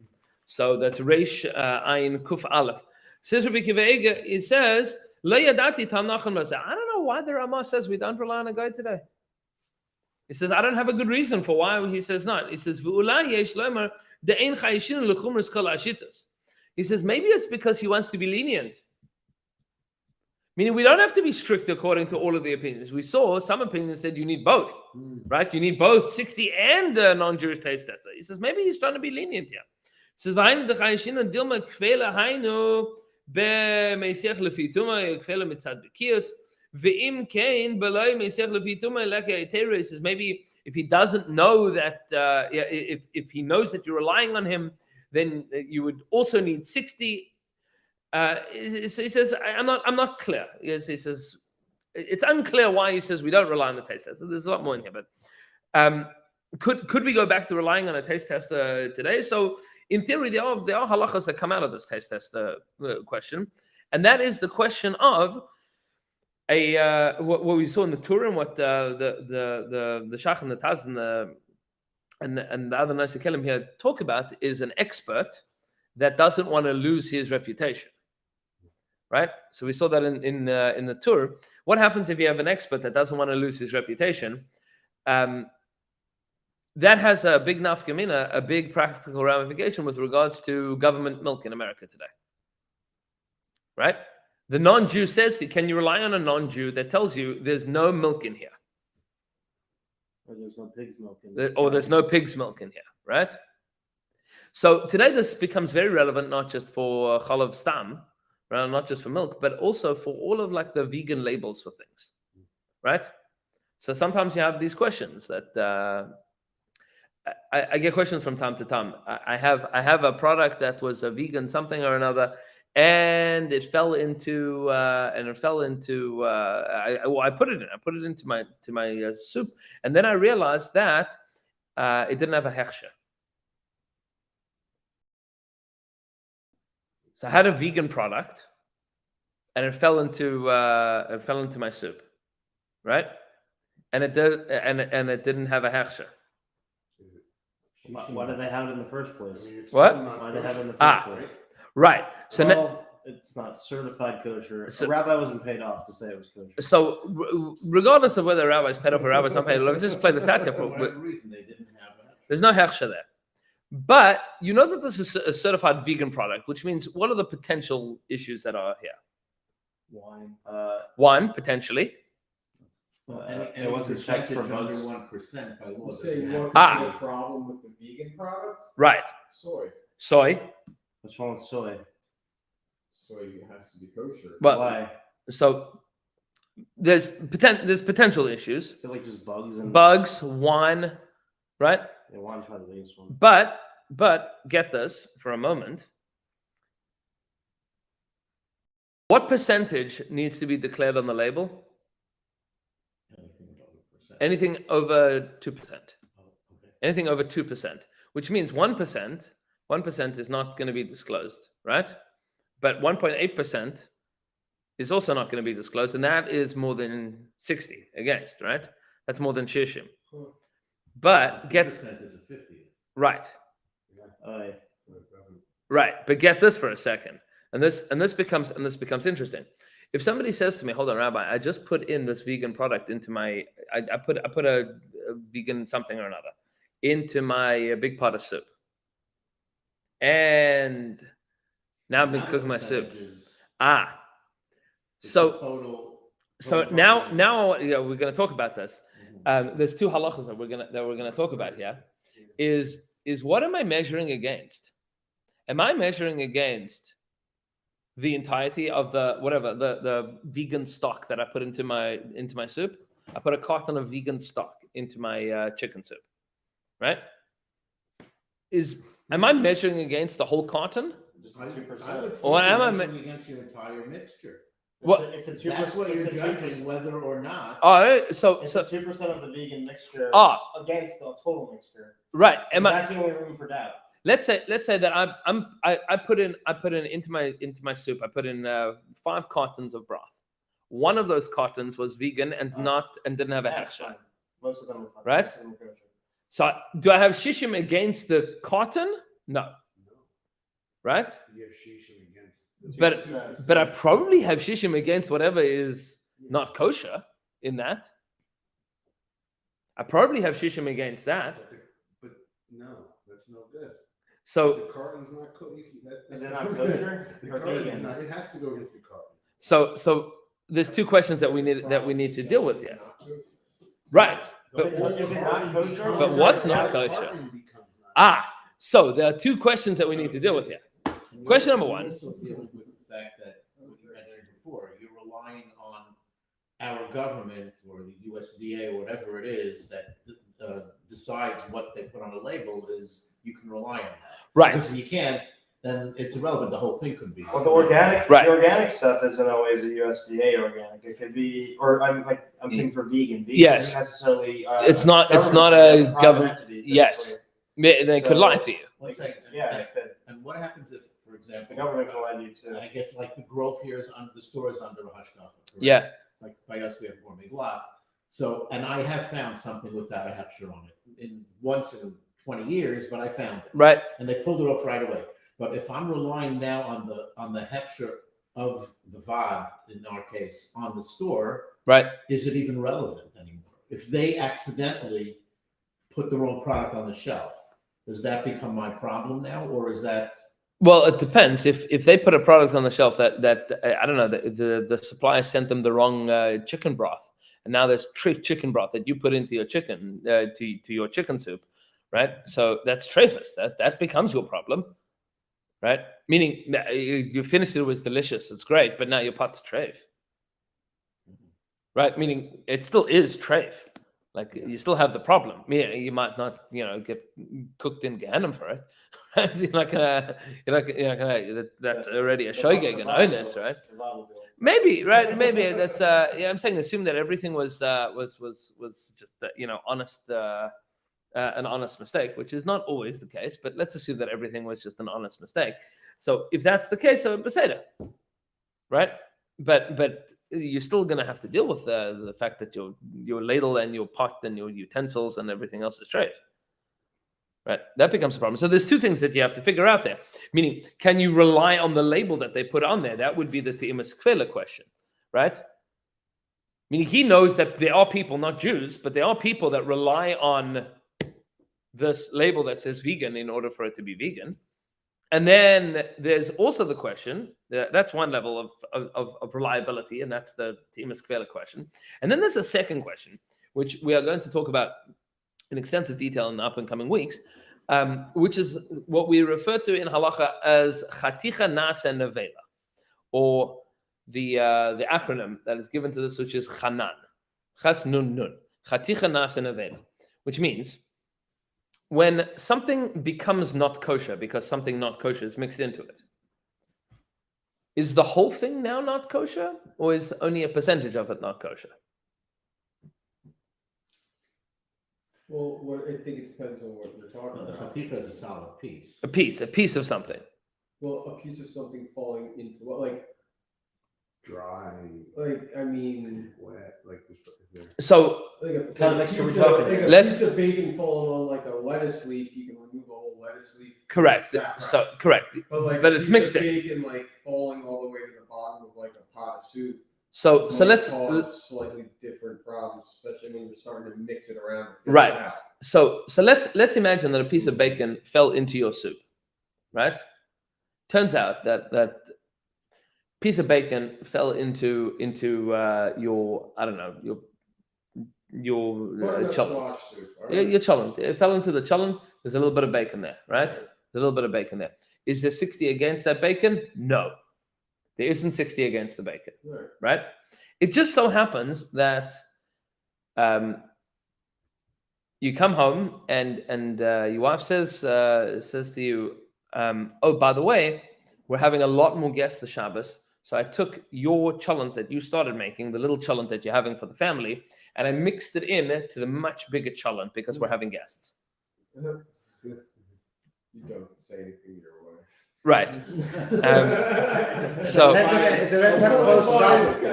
Speaker 1: So that's Reish Ayin Kuf Aleph. Says Rabbi Akiva Eiger, he says, I don't know why the Ramah says we don't rely on a guy today. He says, I don't have a good reason for why he says not. He says, he says, maybe it's because he wants to be lenient. Meaning we don't have to be strict according to all of the opinions. We saw some opinions said you need both, right? You need both 60 and non-Jewish taste tester. He says, maybe he's trying to be lenient here. He says, he says, maybe if he doesn't know that, if he knows that you're relying on him, then you would also need 60. He says, I'm not clear. Yes, he says, it's unclear why he says we don't rely on the taste tester. There's a lot more in here, but could we go back to relying on a taste tester today? So in theory, there are halachas that come out of this taste test question, and that is the question of what we saw in the Turim, what the Shach and the Taz and the other Nasi Kelim here talk about is an expert that doesn't want to lose his reputation, right? So we saw that in the Tur. What happens if you have an expert that doesn't want to lose his reputation? That has a big nafkamina, a big practical ramification with regards to government milk in America today, right? The non-Jew says, can you rely on a non-Jew that tells you there's no milk in here?
Speaker 3: Or there's no pig's milk in this.
Speaker 1: Or there's no pig's milk in here, right? So today this becomes very relevant, not just for chalav stam, right? Not just for milk, but also for all of like the vegan labels for things, right? So sometimes you have these questions that I get questions from time to time. I have a product that was a vegan something or another, and it fell into I put it into my soup, and then I realized that it didn't have a hechsher. So I had a vegan product, and it fell into my soup, right? And it did, and it didn't have a hechsher.
Speaker 3: Why did they have it in the first place?
Speaker 1: What?
Speaker 3: Why did they have it in the first place?
Speaker 1: Right. So
Speaker 3: well, it's not certified kosher.
Speaker 1: So,
Speaker 3: a rabbi wasn't paid off to say it was kosher.
Speaker 1: So regardless of whether a rabbi's paid off or a rabbi's not paid off, let's just play this out here.
Speaker 4: For whatever reason, they didn't have that.
Speaker 1: There's no hechsher there. But you know that this is a certified vegan product, which means what are the potential issues that are here?
Speaker 3: Wine.
Speaker 1: One, potentially.
Speaker 4: Well, any
Speaker 3: it wasn't checked for
Speaker 4: under
Speaker 3: bugs.
Speaker 4: 1% by law.
Speaker 5: You say
Speaker 4: doesn't
Speaker 5: you
Speaker 4: have
Speaker 5: want
Speaker 4: to
Speaker 5: to
Speaker 4: be-
Speaker 5: a problem with the vegan product?
Speaker 1: Right.
Speaker 5: Soy.
Speaker 1: Soy.
Speaker 3: What's wrong with soy?
Speaker 5: Soy has to be kosher.
Speaker 1: But
Speaker 3: Why?
Speaker 1: so there's potential issues.
Speaker 3: Is it like just bugs and
Speaker 1: Bugs, wine, right?
Speaker 3: Yeah, wine's probably the biggest one.
Speaker 1: But get this for a moment. What percentage needs to be declared on the label?
Speaker 4: anything above 1%.
Speaker 1: Anything over 2%.
Speaker 4: Oh, okay.
Speaker 1: Anything over 2%, which means 1%. 1% is not going to be disclosed, right? But 1.8% is also not going to be disclosed, and that is more than 60 against, right? That's more than shishim. But get
Speaker 4: 2% is a 50th.
Speaker 1: right,
Speaker 3: Oh, yeah.
Speaker 1: right. But get this for a second, and this becomes interesting. If somebody says to me, "Hold on, Rabbi, I just put in this vegan product into my, I put a vegan something or another into my big pot of soup, and now I've been
Speaker 4: Now the
Speaker 1: cooking my soup."
Speaker 4: percentage is
Speaker 1: So
Speaker 4: the total.
Speaker 1: now
Speaker 4: volume.
Speaker 1: you know, we're going to talk about this. There's two halachas that we're gonna talk about here. Is what am I measuring against? Am I measuring against the entirety of the vegan stock that I put into my soup? I put a carton of vegan stock into my chicken soup, right? Am I measuring against the whole carton?
Speaker 3: Just
Speaker 4: I would
Speaker 3: 2%.
Speaker 4: think
Speaker 1: Or am I
Speaker 4: you're
Speaker 1: me-
Speaker 4: measuring against your entire mixture.
Speaker 1: What?
Speaker 3: If the 2%,
Speaker 4: That's what you're
Speaker 3: if the
Speaker 4: judging
Speaker 3: 2%,
Speaker 4: whether or not.
Speaker 1: All right. So
Speaker 3: it's the 2% of the vegan mixture against the total mixture.
Speaker 1: right. Am I?
Speaker 3: That's the only room for doubt.
Speaker 1: Let's say that I put in into my soup. I put in 5 cartons of broth. One of those cartons was vegan and didn't have a
Speaker 3: That's
Speaker 1: hechsher.
Speaker 3: fine. Most of them are fine.
Speaker 1: Right?
Speaker 3: Most of them are kosher.
Speaker 1: So do I have shishim against the carton? No.
Speaker 2: No,
Speaker 1: Right?
Speaker 2: you have shishim against the
Speaker 1: But
Speaker 3: 2%.
Speaker 1: but I probably have shishim against whatever is not kosher in that. I probably have shishim against that.
Speaker 2: But no, that's no good.
Speaker 1: So
Speaker 2: The carton's not kosher.
Speaker 3: Is it not kosher
Speaker 2: The
Speaker 3: or
Speaker 2: carton's
Speaker 3: vegan?
Speaker 2: not- it has to go against the carton.
Speaker 1: so there's two questions that we need to deal with here. Right. But
Speaker 3: Is it not kosher?
Speaker 1: But what's not
Speaker 2: The
Speaker 1: kosher?
Speaker 2: carton becomes not
Speaker 1: So there are two questions that we need to deal with here.
Speaker 4: And
Speaker 1: Question
Speaker 4: you're
Speaker 1: number one.
Speaker 4: Also dealing with the fact that what you mentioned before, you're relying on our government or the USDA or whatever it is that decides what they put on a label is you can rely on that.
Speaker 1: Right.
Speaker 4: Because if you can't, then it's irrelevant. The whole thing could be.
Speaker 3: Well, the organic,
Speaker 1: Right.
Speaker 3: the organic stuff isn't always a USDA organic. It could be, or I'm saying for vegan. Vegan
Speaker 1: Yes.
Speaker 3: isn't necessarily.
Speaker 1: It's not a
Speaker 3: private
Speaker 1: government.
Speaker 3: entity,
Speaker 1: Yes.
Speaker 3: technically.
Speaker 1: They could lie to you.
Speaker 4: One second.
Speaker 3: Yeah, they could.
Speaker 4: And what happens if, for
Speaker 3: The
Speaker 4: example,
Speaker 3: government can let you to.
Speaker 4: I guess like the growth here is under the store is under a hush cover.
Speaker 1: Yeah.
Speaker 4: Like by us, we have one big lot. So, and I have found something without a Hechsher on it once in 20 years, but I found it.
Speaker 1: Right.
Speaker 4: And they pulled it off right away. But if I'm relying now on the Hechsher of the VOD, in our case, on the store,
Speaker 1: Right.
Speaker 4: is it even relevant anymore? If they accidentally put the wrong product on the shelf, does that become my problem now, or is that?
Speaker 1: Well, it depends. If they put a product on the shelf that I don't know, the supplier sent them the wrong chicken broth, and now there's treif chicken broth that you put into your chicken to your chicken soup, right? So that's treifus. That becomes your problem, right? Meaning you finished it, was delicious, it's great, but now your pot's treif, right? Meaning it still is treif. Like you still have the problem. Yeah, you might not, get cooked in Gehenna for it. Right? You're not gonna. That's already a shogeg and onus, right? Maybe, right? Maybe that's. I'm saying assume that everything was just honest, an honest mistake, which is not always the case. But let's assume that everything was just an honest mistake. So if that's the case, so beseder, right? But you're still going to have to deal with the fact that your ladle and your pot and your utensils and everything else is treif, right? That becomes a problem. So there's two things that you have to figure out there. Meaning, can you rely on the label that they put on there? That would be the Ti'imus Kfela question, right? Meaning he knows that there are people, not Jews, but there are people that rely on this label that says vegan in order for it to be vegan. And then there's also the question, that's one level of reliability, and that's the Ti'imus Kfela question. And then there's a second question, which we are going to talk about in extensive detail in the up and coming weeks, which is what we refer to in halacha as chaticha nasa nevela, or the acronym that is given to this, which is chanan, chas nun nun, chaticha nasa nevela, which means when something becomes not kosher because something not kosher is mixed into it, is the whole thing now not kosher, or is only a percentage of it not kosher?
Speaker 5: Well, I think it depends on what you're talking
Speaker 4: The
Speaker 5: about.
Speaker 4: chatifa is a solid piece.
Speaker 1: A piece of something.
Speaker 5: Well, a piece of something falling into what,
Speaker 2: Dry,
Speaker 5: I mean,
Speaker 2: wet, like is there?
Speaker 1: So
Speaker 5: like a,
Speaker 3: Kind of
Speaker 5: like a
Speaker 3: mixture
Speaker 5: piece
Speaker 3: we're
Speaker 5: of,
Speaker 3: talking.
Speaker 5: like a
Speaker 1: Let's-
Speaker 5: piece of bacon falling on like a lettuce leaf. You can remove a whole lettuce leaf.
Speaker 1: correct.
Speaker 5: Exact
Speaker 1: So
Speaker 5: right.
Speaker 1: correct.
Speaker 5: But
Speaker 1: but
Speaker 5: a
Speaker 1: it's
Speaker 5: piece
Speaker 1: mixed
Speaker 5: of
Speaker 1: in.
Speaker 5: bacon falling all the way to the bottom of like a pot of soup.
Speaker 1: So
Speaker 5: might
Speaker 1: let's
Speaker 5: cause slightly different problems, especially when you're starting to mix it around. and fill
Speaker 1: Right.
Speaker 5: it out.
Speaker 1: so let's imagine that a piece of bacon fell into your soup, right? Turns out that piece of bacon fell into your, I don't know, your
Speaker 5: Butternut
Speaker 1: cholent.
Speaker 5: squash soup. all
Speaker 1: Yeah,
Speaker 5: right?
Speaker 1: your cholent. It fell into the cholent. There's a little bit of bacon there, right?
Speaker 5: Right.
Speaker 1: There's a little bit of bacon there. Is there 60 against that bacon? No, there isn't 60 against the bacon,
Speaker 5: Right.
Speaker 1: right? It just so happens that you come home and your wife says to you, oh, by the way, we're having a lot more guests this Shabbos. So I took your cholent that you started making, the little cholent that you're having for the family, and I mixed it in to the much bigger cholent because we're having guests.
Speaker 5: You don't say anything to your wife.
Speaker 1: Right. So
Speaker 3: It depends how close Shabbos is.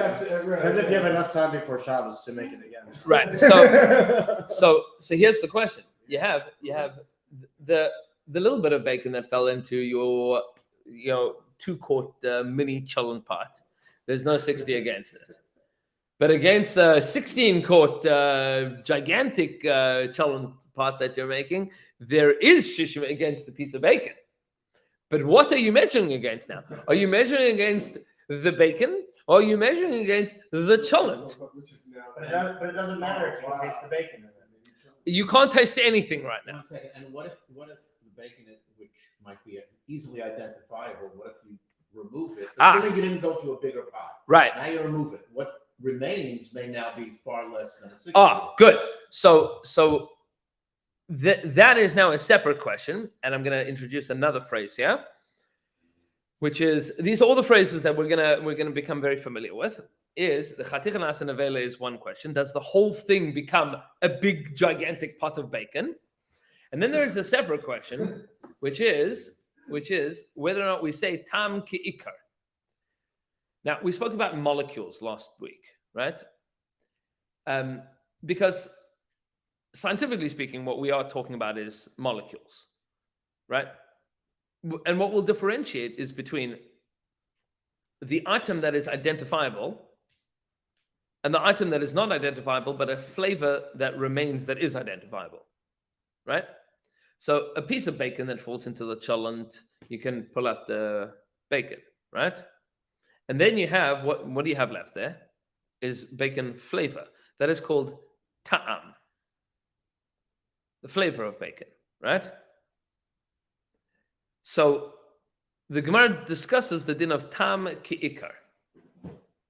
Speaker 5: Right.
Speaker 3: Depends if you have enough time before Shabbos to make it again.
Speaker 1: right. So here's the question. You have the little bit of bacon that fell into your 2-quart mini cholent pot. There's no 60 against it. But against the 16-quart gigantic cholent pot that you're making, there is shishim against the piece of bacon. But what are you measuring against now? Are you measuring against the bacon, or are you measuring against the cholent?
Speaker 5: Which is now.
Speaker 3: But it doesn't matter if you can taste the bacon.
Speaker 1: You can't taste anything right now.
Speaker 4: 1 second. And what if the bacon, which might be easily identifiable, what if you remove it? Assuming you didn't go to a bigger pot.
Speaker 1: Right.
Speaker 4: Now you remove it. What remains may now be far less than a 60.
Speaker 1: Good. So that is now a separate question, and I'm going to introduce another phrase here, which is, these are all the phrases that we're gonna become very familiar with. Is the chaticha nasa nevela is one question. Does the whole thing become a big gigantic pot of bacon? And then there is a separate question, which is whether or not we say tam ki'ikar. Now, we spoke about molecules last week, right? Because scientifically speaking, what we are talking about is molecules, right? And what will differentiate is between the item that is identifiable and the item that is not identifiable, but a flavor that remains that is identifiable, right? So a piece of bacon that falls into the cholent, you can pull out the bacon, right? And then you have, what do you have left there? Is bacon flavor. That is called ta'am. The flavor of bacon, right? So the Gemara discusses the din of tam ki'ikar.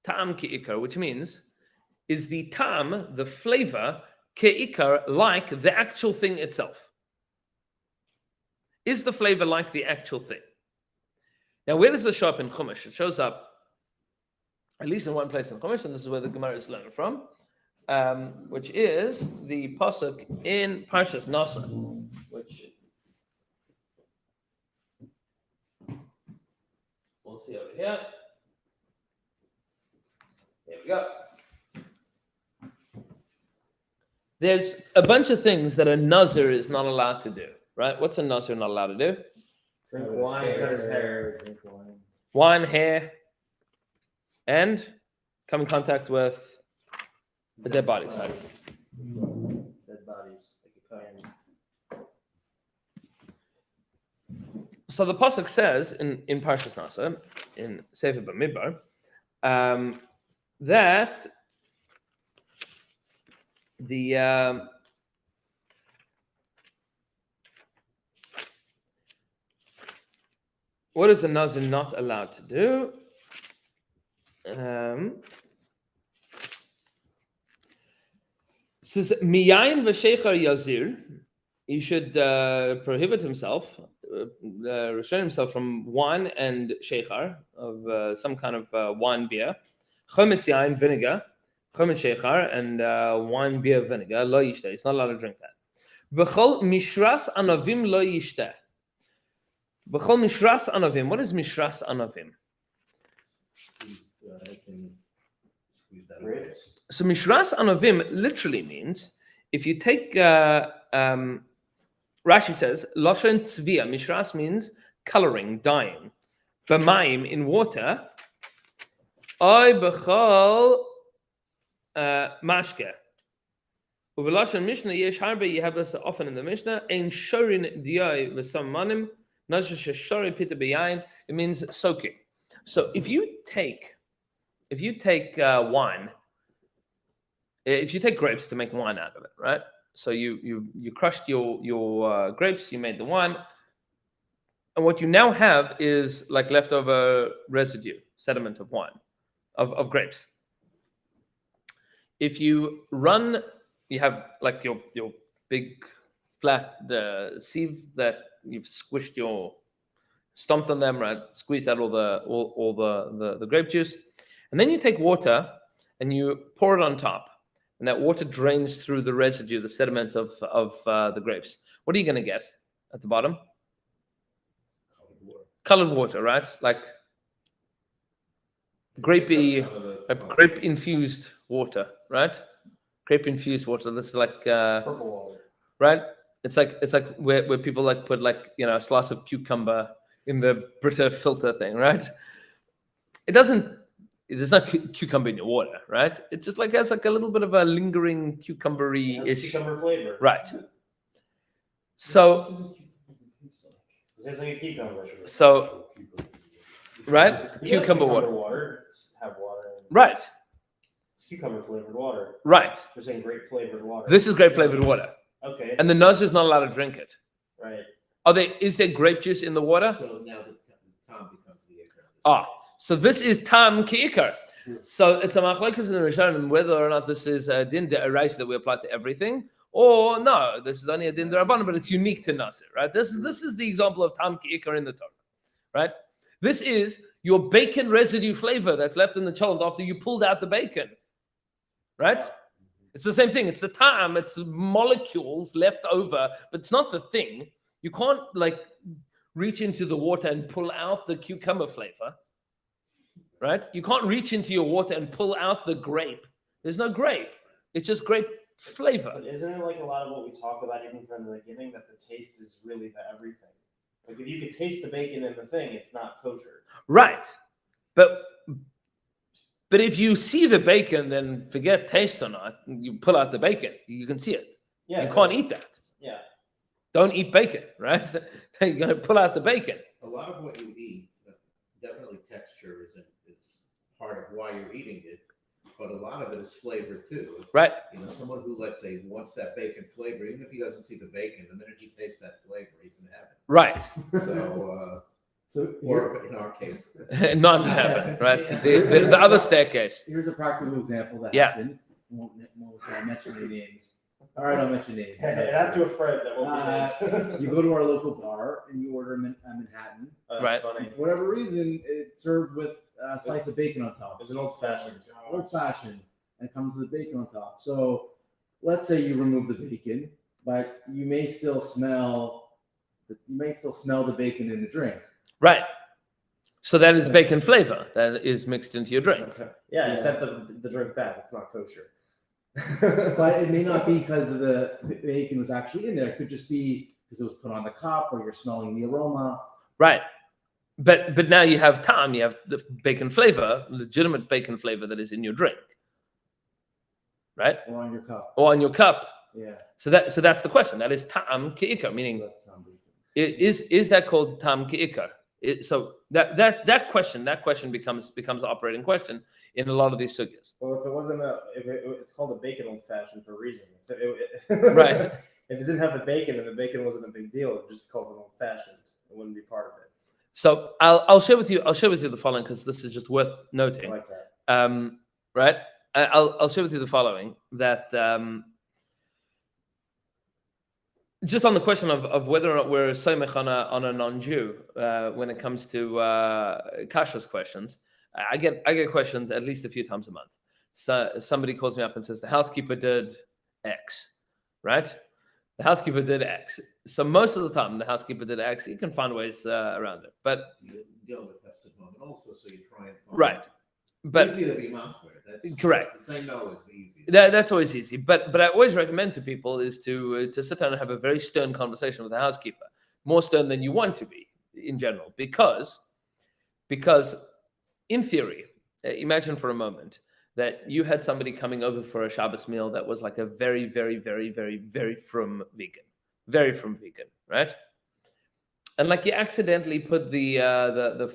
Speaker 1: Tam ki'ikar, which means, is the tam, the flavor, ki'ikar, like the actual thing itself? Is the flavor like the actual thing? Now, where does this show up in Chumash? It shows up, at least in one place in Chumash, and this is where the Gemara is learning from, which is the pasuk in Parshas Nasa, which we'll see over here. There we go. There's a bunch of things that a nazir is not allowed to do, right? What's a nazir not allowed to do?
Speaker 3: Drink wine, cut his hair.
Speaker 5: Drink wine.
Speaker 1: Wine, hair, and come in contact with a dead body. Sorry.
Speaker 3: Dead bodies. Like a clan.
Speaker 1: So the pasuk says in Parshas Nasa, in Sefer Bamidbar, that the what is the nazir not allowed to do? Says miyayin v'sheichar yazir. He should prohibit himself, restrain himself from wine and sheichar of some kind of wine beer, chometz yayin vinegar, chometz sheichar, and wine beer vinegar. Lo yishteh. He's not allowed to drink that. V'chol mishras anavim lo yishteh. V'chol mishras anavim. What is mishras anavim?
Speaker 4: I can squeeze that
Speaker 3: Great.
Speaker 4: away.
Speaker 1: So mishras anavim literally means if you take Rashi says lashon tzvia. Mishras means coloring, dyeing. B'mayim, in water. Oy b'chol mashke. U'v'lashon Mishnah yesh harbe. You have this often in the Mishnah. Ein shorin diyai v'sam manim. Najah shori pita b'yayin. It means soaking. So if you take wine, if you take grapes to make wine out of it, right? So you crushed your grapes, you made the wine, and what you now have is like leftover residue, sediment of wine, of grapes. If you have like your big flat sieve that you've stomped on them, right? Squeezed out all the grape juice, and then you take water and you pour it on top. And that water drains through the residue, the sediment of the grapes. What are you going to get at the bottom? Colored water, right? Like grapey, grape-infused water, right? Grape-infused water. This is like,
Speaker 3: Purple water.
Speaker 1: right? It's like where people like put like a slice of cucumber in the Brita filter thing, right? There's not cucumber in your water, right? It just like has like a little bit of a lingering cucumbery-ish,
Speaker 3: Cucumber flavor.
Speaker 1: right? So,
Speaker 3: It tastes like a cucumber.
Speaker 1: so right,
Speaker 3: You know
Speaker 1: cucumber water,
Speaker 3: Have water.
Speaker 1: right,
Speaker 3: It's cucumber flavored water.
Speaker 1: right.
Speaker 3: You're saying grape flavored water.
Speaker 1: This is grape flavored water,
Speaker 3: Okay.
Speaker 1: and the nose is not allowed to drink it.
Speaker 3: Right.
Speaker 1: Is there grape juice in the water?
Speaker 4: So now the Tom becomes the ikar.
Speaker 1: Ah, so this is tam ki'ikar. So it's a machlokes in the Rishonim whether or not this is a din de'oraisa that we apply to everything, or no, this is only a din de'rabbanan, but it's unique to Nazir, right? This is the example of tam ki'ikar in the Torah, right? This is your bacon residue flavor that's left in the cholent after you pulled out the bacon, right? It's the same thing. It's the time. It's molecules left over, but it's not the thing. You can't like reach into the water and pull out the cucumber flavor, right? You can't reach into your water and pull out the grape. There's no grape. It's just grape flavor.
Speaker 3: But isn't it like a lot of what we talk about even from the beginning, that the taste is really the everything? Like if you could taste the bacon in the thing, it's not kosher.
Speaker 1: Right. But if you see the bacon, then forget taste or not. You pull out the bacon. You can see it.
Speaker 3: Yeah,
Speaker 1: You
Speaker 3: so-
Speaker 1: can't eat that.
Speaker 3: Yeah.
Speaker 1: Don't eat bacon, right? You're going to pull out the bacon.
Speaker 4: A lot of what you eat, definitely texture is part of why you're eating it, but a lot of it is flavor too.
Speaker 1: Right.
Speaker 4: You know, someone who, let's say, wants that bacon flavor, even if he doesn't see the bacon, the minute he tastes that flavor, he's in heaven.
Speaker 1: Right.
Speaker 4: So, or in our case,
Speaker 1: Not in heaven, right? The other staircase.
Speaker 6: Here's a practical example that
Speaker 1: Yeah.
Speaker 6: happened. Won't mention any names. All right, I'll mention names.
Speaker 3: Have to a friend that won't be
Speaker 6: You go to our local bar and you order a Manhattan.
Speaker 3: That's
Speaker 1: Right.
Speaker 3: funny.
Speaker 6: For whatever reason, it's served with a slice of bacon on top.
Speaker 3: It's an old fashioned.
Speaker 6: Old fashioned, and it comes with bacon on top. So let's say you remove the bacon, but you may still smell the bacon in the drink.
Speaker 1: Right. So that is bacon flavor that is mixed into your drink.
Speaker 3: Okay. Yeah, you sent the drink back. It's not kosher.
Speaker 6: But it may not be because of the bacon was actually in there. It could just be because it was put on the cup, or you're smelling the aroma.
Speaker 1: Right. But now you have ta'am, you have the bacon flavor, legitimate bacon flavor that is in your drink. Right?
Speaker 6: Or on your cup.
Speaker 1: Or on your cup.
Speaker 6: Yeah.
Speaker 1: So that's the question. That is ta'am ki'ikar, meaning
Speaker 6: That's Tom bacon.
Speaker 1: is that called ta'am ki'ikar? So that question becomes an operating question in a lot of these sugyas.
Speaker 3: Well, if it wasn't it's called a bacon old fashioned for a reason.
Speaker 1: Right.
Speaker 3: If it didn't have the bacon and the bacon wasn't a big deal, it would just called it old fashioned. It wouldn't be part of it.
Speaker 1: So I'll share with you the following, because this is just worth
Speaker 3: I
Speaker 1: noting.
Speaker 3: like that.
Speaker 1: Right? I'll share with you the following, that just on the question of whether or not we're soymech on a non-Jew when it comes to kashrus questions, I get questions at least a few times a month. So somebody calls me up and says the housekeeper did X, right? The housekeeper did X. So most of the time, the housekeeper did X. You can find ways around it, but
Speaker 4: you deal with testimony also, so you try and find.
Speaker 1: right. But
Speaker 4: It's easy to be machmir. That's
Speaker 1: correct.
Speaker 4: To say no is the easiest.
Speaker 1: That's always easy. But I always recommend to people is to sit down and have a very stern conversation with the housekeeper, more stern than you want to be in general, because in theory, imagine for a moment that you had somebody coming over for a Shabbos meal that was like a very, very, very, very, very frum vegan, right? And like you accidentally put the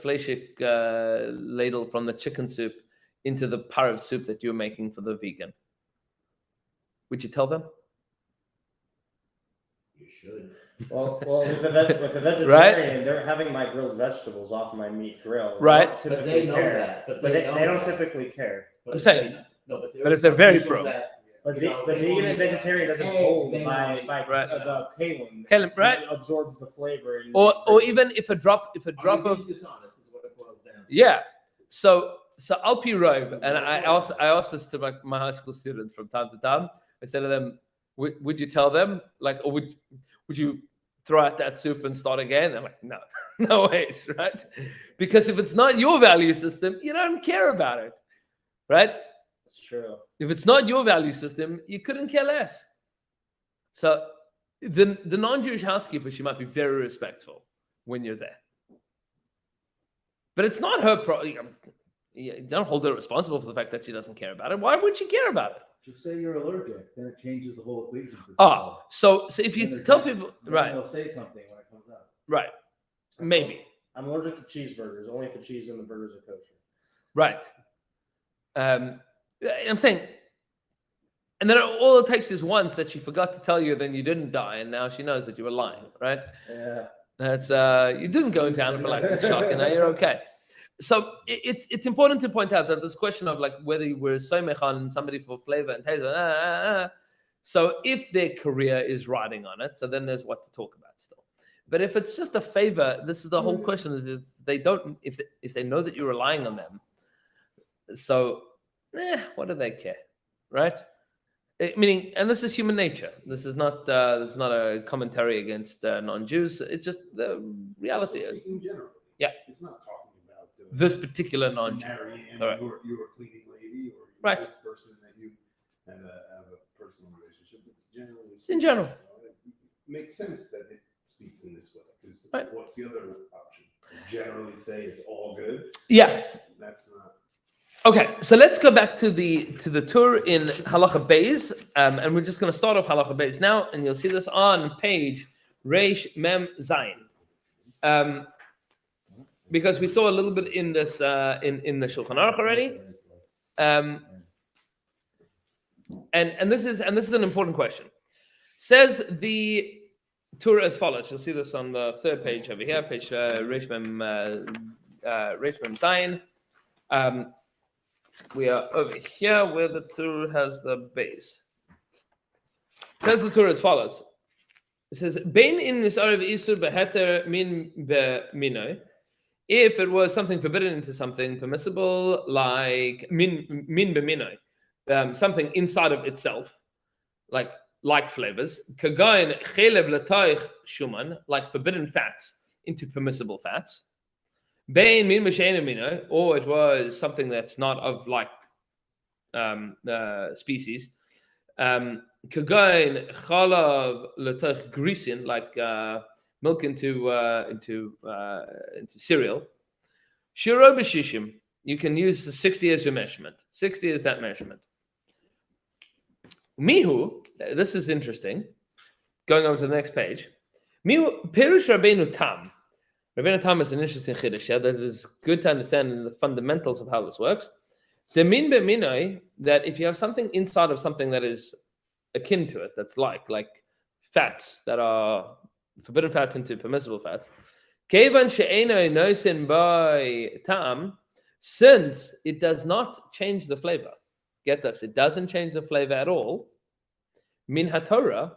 Speaker 1: fleshik ladle from the chicken soup into the parv soup that you're making for the vegan. Would you tell them?
Speaker 4: You should.
Speaker 3: Well, with the vegetarian,
Speaker 1: Right?
Speaker 3: they're having my grilled vegetables off my meat grill. They
Speaker 1: Right.
Speaker 3: don't
Speaker 4: But
Speaker 3: typically
Speaker 4: they know
Speaker 3: care.
Speaker 4: that. But
Speaker 3: But
Speaker 4: they
Speaker 3: they don't
Speaker 4: know that.
Speaker 3: typically care.
Speaker 4: But
Speaker 1: I'm
Speaker 4: if
Speaker 1: saying-
Speaker 4: they- no, but,
Speaker 1: but if they're very
Speaker 4: pro,
Speaker 1: pro.
Speaker 3: But,
Speaker 4: You know,
Speaker 3: but
Speaker 4: they
Speaker 3: vegan
Speaker 4: only-
Speaker 3: and vegetarian doesn't
Speaker 4: Hey,
Speaker 3: hold
Speaker 4: they
Speaker 3: by
Speaker 4: only-
Speaker 1: Right.
Speaker 3: the kalim.
Speaker 1: Kalim, right.
Speaker 3: It absorbs the flavor. And
Speaker 1: Or even if a drop
Speaker 4: Are you
Speaker 1: of
Speaker 4: being dishonest is what it boils down to.
Speaker 1: yeah. So I'll be rove, and I asked this to my high school students from time to time. I said to them, would you tell them, like, or would you throw out that soup and start again? I'm like, no, no ways, right? Because if it's not your value system, you don't care about it, right?
Speaker 3: It's true.
Speaker 1: If it's not your value system, you couldn't care less. So the non-Jewish housekeeper, she might be very respectful when you're there. But it's not her problem. You don't hold her responsible for the fact that she doesn't care about it. Why would she care about it?
Speaker 6: Just say you're allergic, then it changes the whole equation. for
Speaker 1: Oh,
Speaker 6: people.
Speaker 1: so if
Speaker 6: Then
Speaker 1: you
Speaker 6: they're
Speaker 1: tell
Speaker 6: dead.
Speaker 1: people,
Speaker 6: Then
Speaker 1: right,
Speaker 6: they'll say something when it comes up.
Speaker 1: right, maybe,
Speaker 3: I'm allergic to cheeseburgers. Only if the cheese in the burgers are kosher.
Speaker 1: right. I'm saying, and then all it takes is once that she forgot to tell you, then you didn't die, and now she knows that you were lying, right?
Speaker 3: Yeah.
Speaker 1: That's you didn't go into anaphylactic shock, and now you're okay. So it's important to point out that this question of like whether you were soymech on somebody for flavor and taste. So if their career is riding on it, so then there's what to talk about still. But if it's just a favor, this is the whole question: is if they don't, if they know that you're relying on them, so what do they care, right? Meaning, and this is human nature. This is not a commentary against non-Jews. It's just the reality is
Speaker 2: In general.
Speaker 1: Yeah.
Speaker 2: It's not talking about
Speaker 1: this particular non-Jew.
Speaker 2: marrying
Speaker 1: Correct.
Speaker 2: you were a cleaning lady or
Speaker 1: Right.
Speaker 2: this person that you have a personal relationship with. Generally,
Speaker 1: In general.
Speaker 2: So it makes sense that it speaks in this way. Because
Speaker 1: Right.
Speaker 2: what's the other option? Generally say it's all good.
Speaker 1: Yeah.
Speaker 2: That's not.
Speaker 1: Okay, so let's go back to the tour in Halacha Beis, and we're just going to start off Halacha Beis now, and you'll see this on page Reish Mem Zayin, because we saw a little bit in this in the Shulchan Aruch already, and this is an important question. Says the tour as follows. You'll see this on the third page over here, page Reish Mem Zayin. We are over here where the Torah has the base. Says the Torah as follows. It says, "Bein in nisarev isur beheter min b'mino." If it was something forbidden into something permissible, like min b'mino, something inside of itself, like flavors, kagayin chelev latoich shuman, like forbidden fats into permissible fats. Bein min mino, or it was something that's not of like species. Kagain chalav letoch grisin, like milk into cereal. Shiro b'shishim, you can use the 60 as your measurement. 60 is that measurement. Mihu, this is interesting. Going over to the next page. Mihu pirush Rabbeinu Tam. Rabbeinu Tam is an interesting chiddush that is good to understand the fundamentals of how this works. The min be'minoi, that if you have something inside of something that is akin to it, that's like fats that are forbidden fats into permissible fats. Kevan she'enoi noisen by tam, since it does not change the flavor. Get this, it doesn't change the flavor at all. Min haTorah,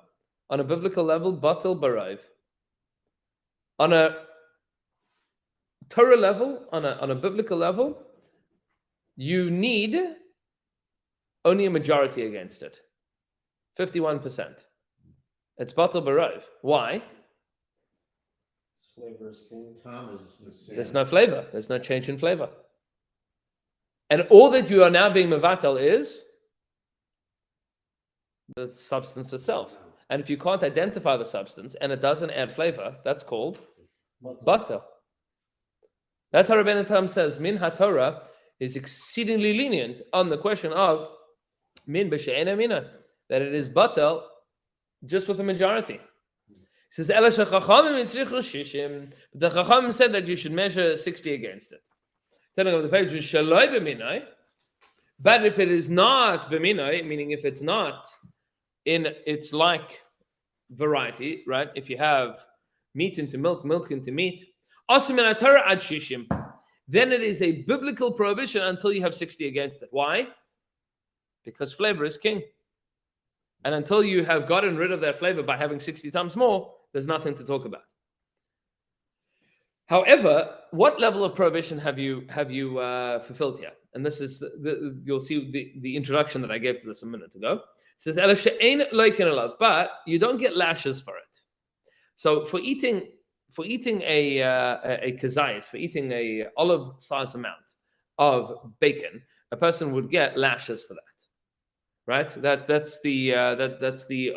Speaker 1: on a biblical level, batel barov. On a Torah level, on a biblical level, you need only a majority against it. 51%. It's batel barov. Why?
Speaker 3: Flavor is king.
Speaker 4: Tom is
Speaker 1: There's no flavor. There's no change in flavor. And all that you are now being mevatel is the substance itself. And if you can't identify the substance and it doesn't add flavor, that's called batel. That's how Rabbeinu Tam says Min HaTorah is exceedingly lenient on the question of min b'she'ena mina, that it is batel just with a majority. He says, the Chachamim said that you should measure 60 against it. Turning over the page, but if it is not b'minoi, meaning if it's not in its like variety, right? If you have meat into milk, milk into meat, then it is a biblical prohibition until you have 60 against it. Why? Because flavor is king. And until you have gotten rid of that flavor by having 60 times more, there's nothing to talk about. However, what level of prohibition have you fulfilled here? And this is you'll see the introduction that I gave to this a minute ago. It says, but you don't get lashes for it. So for eating a kazayis, for eating a olive-sized amount of bacon, a person would get lashes for that. Right, that's the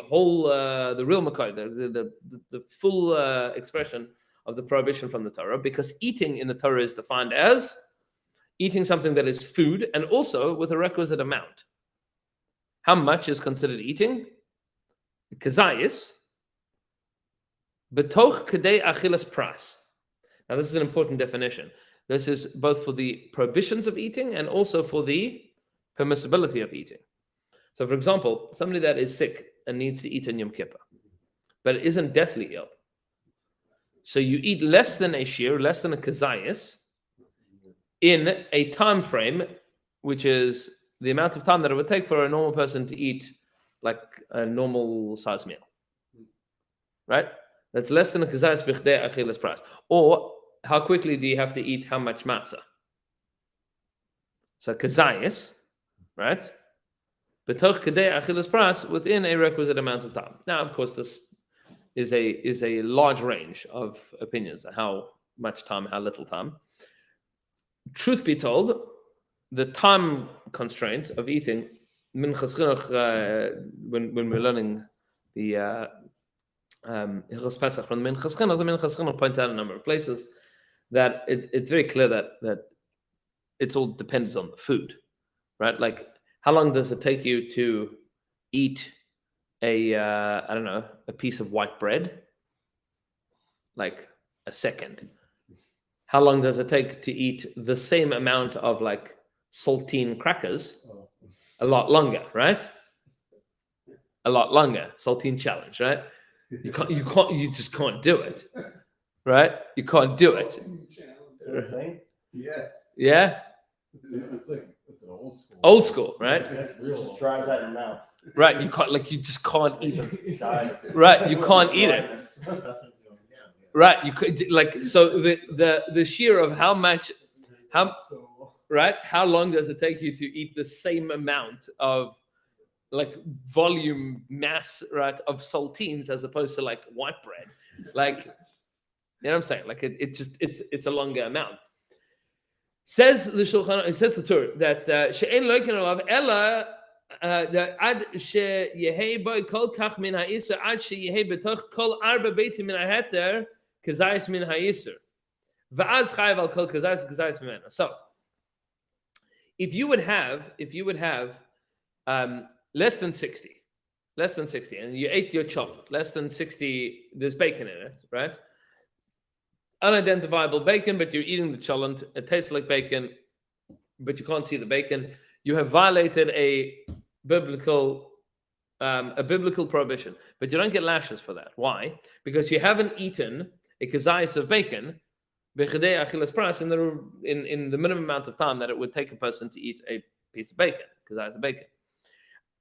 Speaker 1: whole the real makor, the full expression of the prohibition from the Torah, because eating in the Torah is defined as eating something that is food and also with a requisite amount. How much is considered eating? Kazayis, betoch kedei achilas pras. Now this is an important definition. This is both for the prohibitions of eating and also for the permissibility of eating. So, for example, somebody that is sick and needs to eat on Yom Kippur, but isn't deathly ill. So you eat less than a shear, less than a kazayis, in a time frame, which is the amount of time that it would take for a normal person to eat like a normal size meal. Right? That's less than a kazayis b'chdei achilas pras. Or how quickly do you have to eat how much matzah? So kazayis, right? b'toch kadei achilas pras, within a requisite amount of time. Now, of course, this is a large range of opinions on how much time, how little time. Truth be told, the time constraint of eating, minchas chinuch, when we're learning the Hilchos Pesach from the Minchas Chinuch points out a number of places that it's very clear that it's all dependent on the food, right? Like, how long does it take you to eat a piece of white bread? Like a second. How long does it take to eat the same amount of like saltine crackers? A lot longer, right? A lot longer. Saltine challenge, right? You just can't do it, right? You can't do it.
Speaker 3: Is that a thing?
Speaker 5: Yes.
Speaker 1: Yeah,
Speaker 5: It's an
Speaker 1: old school, right?
Speaker 5: That's
Speaker 3: It
Speaker 5: real.
Speaker 3: just dries out your mouth.
Speaker 1: Right. You just can't eat it.
Speaker 3: Die.
Speaker 1: Right. You can't eat it.
Speaker 3: Dryness.
Speaker 4: Nothing's going down. Yeah.
Speaker 1: Right. You could like so the sheer of how long does it take you to eat the same amount of like volume mass, right, of saltines as opposed to like white bread? Like, you know what I'm saying? Like it's a longer amount. Says the Shulchan, it says the Torah that she'en loiken alav ella that ad sheyehei boy kol kach min ha'isur ad sheyehei betoch kol arba beitzim min ha'heter kazayis min ha'isur va'az chayav al kol kazayis mimena. So if you would have less than 60, and you ate your chocolate, less than 60, there's bacon in it, right? Unidentifiable bacon, but you're eating the cholent. It tastes like bacon, but you can't see the bacon. You have violated a biblical prohibition, but you don't get lashes for that. Why? Because you haven't eaten a kazayis of bacon b'chedei achilas pras in the minimum amount of time that it would take a person to eat a piece of bacon, kazayis of bacon,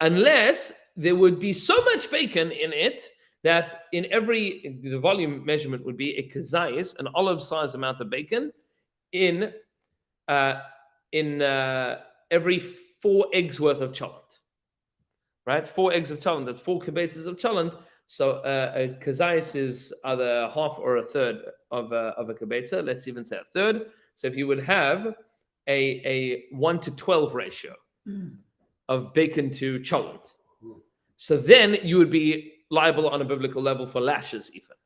Speaker 1: unless there would be so much bacon in it that the volume measurement would be a kazayis, an olive-sized amount of bacon, in every 4 eggs worth of cholent, right? 4 eggs of cholent, that's 4 kibetzes of cholent. So a kazayis is either half or a third of a kibetza. Let's even say a third. So if you would have a 1 to 12 ratio of bacon to cholent, so then you would be liable on a biblical level for lashes even,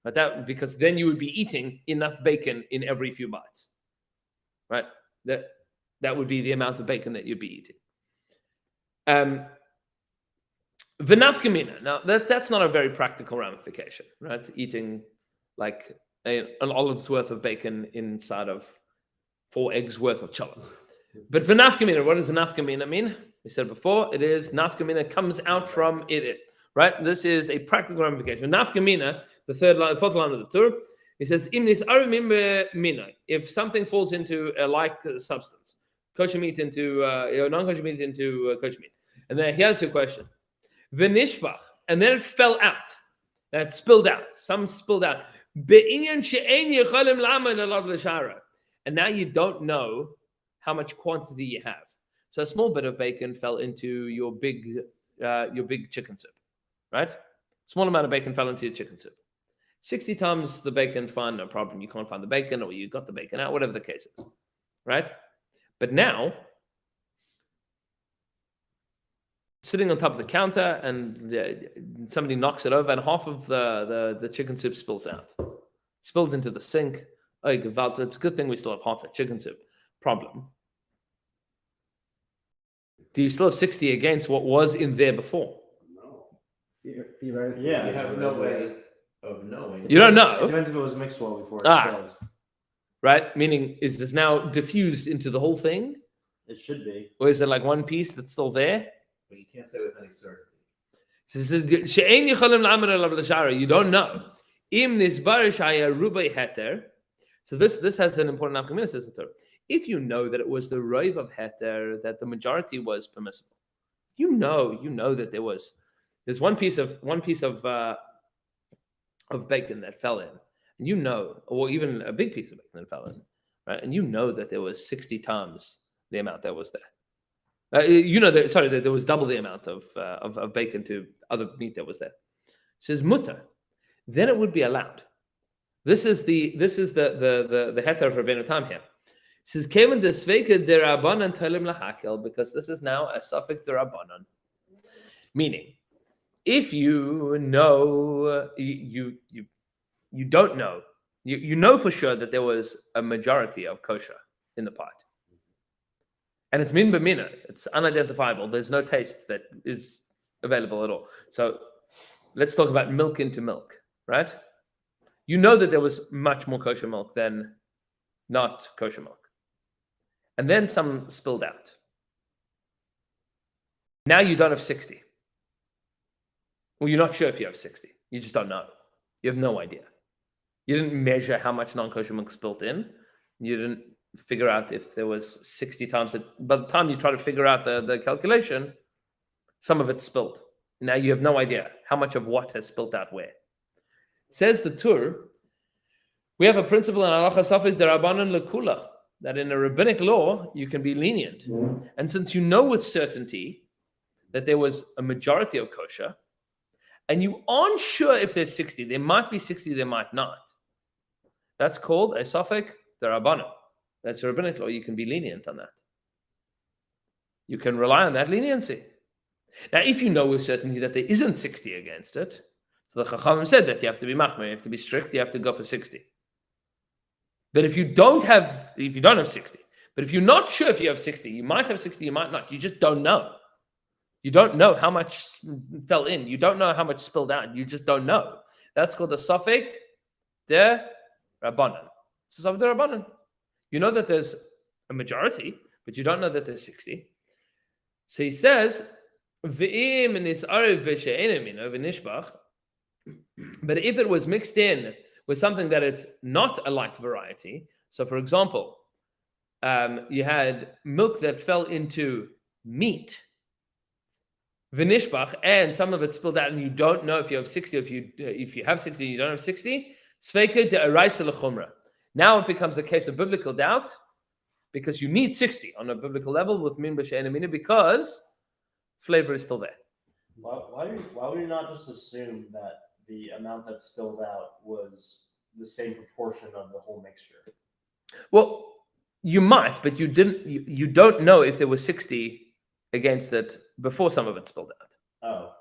Speaker 1: right? That because then you would be eating enough bacon in every few bites, right? That would be the amount of bacon that you'd be eating. V'nafkamina. Now that's not a very practical ramification, right? Eating like an olive's worth of bacon inside of 4 eggs worth of cholent. But v'nafkamina, what does nafkamina mean? We said before, it is nafkamina comes out from it. Right? This is a practical ramification. Nafkamina, the fourth line of the Torah, he says, if something falls into a like substance, kosher meat into non-kosher meat into kosher meat. And then here's your question. V'nishbach, and then it fell out. That spilled out. Some spilled out. And now you don't know how much quantity you have. So a small bit of bacon fell into your big chicken soup. Right? Small amount of bacon fell into your chicken soup. 60 times the bacon, fine, no problem. You can't find the bacon, or you got the bacon out, whatever the case is. Right? But now, sitting on top of the counter, and somebody knocks it over, and half of the chicken soup spills out. Spilled into the sink. Oh, it's a good thing we still have half the chicken soup. Problem. Do you still have 60 against what was in there before?
Speaker 6: Theoretically,
Speaker 3: Yeah.
Speaker 4: You have no way of knowing.
Speaker 1: You don't
Speaker 3: It
Speaker 1: know,
Speaker 3: depends if it was mixed well before it
Speaker 1: Ah.
Speaker 3: spilled.
Speaker 1: right? Meaning, is this now diffused into the whole thing?
Speaker 3: It should be.
Speaker 1: Or is it like one piece that's still there?
Speaker 4: But you can't say with any certainty.
Speaker 1: You don't know. So this has an important nafkamina, says the Torah. If you know that it was the rove of heter, that the majority was permissible, you know that there's one piece of bacon that fell in, and or even a big piece of bacon that fell in, right? And you know that there was 60 times the amount that was there. That there was double the amount of bacon to other meat that was there. It says mutter, then it would be allowed. This is the heter of Rabbeinu Tam here. It says kevan desveka derabanan tolim lahakel, because this is now a suffix derabanan, meaning if you know you don't know, you know for sure that there was a majority of kosher in the pot. And it's min b'mina. It's unidentifiable. There's no taste that is available at all. So let's talk about milk into milk, right? You know that there was much more kosher milk than not kosher milk. And then some spilled out. Now you don't have 60. Well, you're not sure if you have 60. You just don't know. You have no idea. You didn't measure how much non-kosher milk spilled in. You didn't figure out if there was 60 times that. By the time you try to figure out the calculation, some of it spilled. Now you have no idea how much of what has spilled out where. Says the Tur, we have a principle in Halacha Safek Derabanan Lekula, that in a rabbinic law you can be lenient. And since you know with certainty that there was a majority of kosher, and you aren't sure if there's 60, there might be 60, there might not. That's called a Safek Derabanan. That's a rabbinic law. You can be lenient on that. You can rely on that leniency. Now, if you know with certainty that there isn't 60 against it, so the Chachamim said that you have to be machmir, you have to be strict, you have to go for 60. But if you don't have 60, but if you're not sure if you have 60, you might have 60, you might not. You just don't know. You don't know how much fell in. You don't know how much spilled out. You just don't know. That's called the Safek de Rabbanan. It's a Safek de Rabbanan. You know that there's a majority, but you don't know that there's 60. So he says, but if it was mixed in with something that it's not a like variety, so for example, you had milk that fell into meat, v'nishbach, and some of it spilled out, and you don't know if you have 60, if you have 60 and you don't have 60, sveika de araisa lechumra. Now it becomes a case of biblical doubt, because you need 60 on a biblical level with min b'she'en amina, because flavor is still there.
Speaker 3: Why would you not just assume that the amount that spilled out was the same proportion of the whole mixture?
Speaker 1: Well, you might, but you didn't. You don't know if there was 60 against it before some of it spilled out.
Speaker 3: Oh.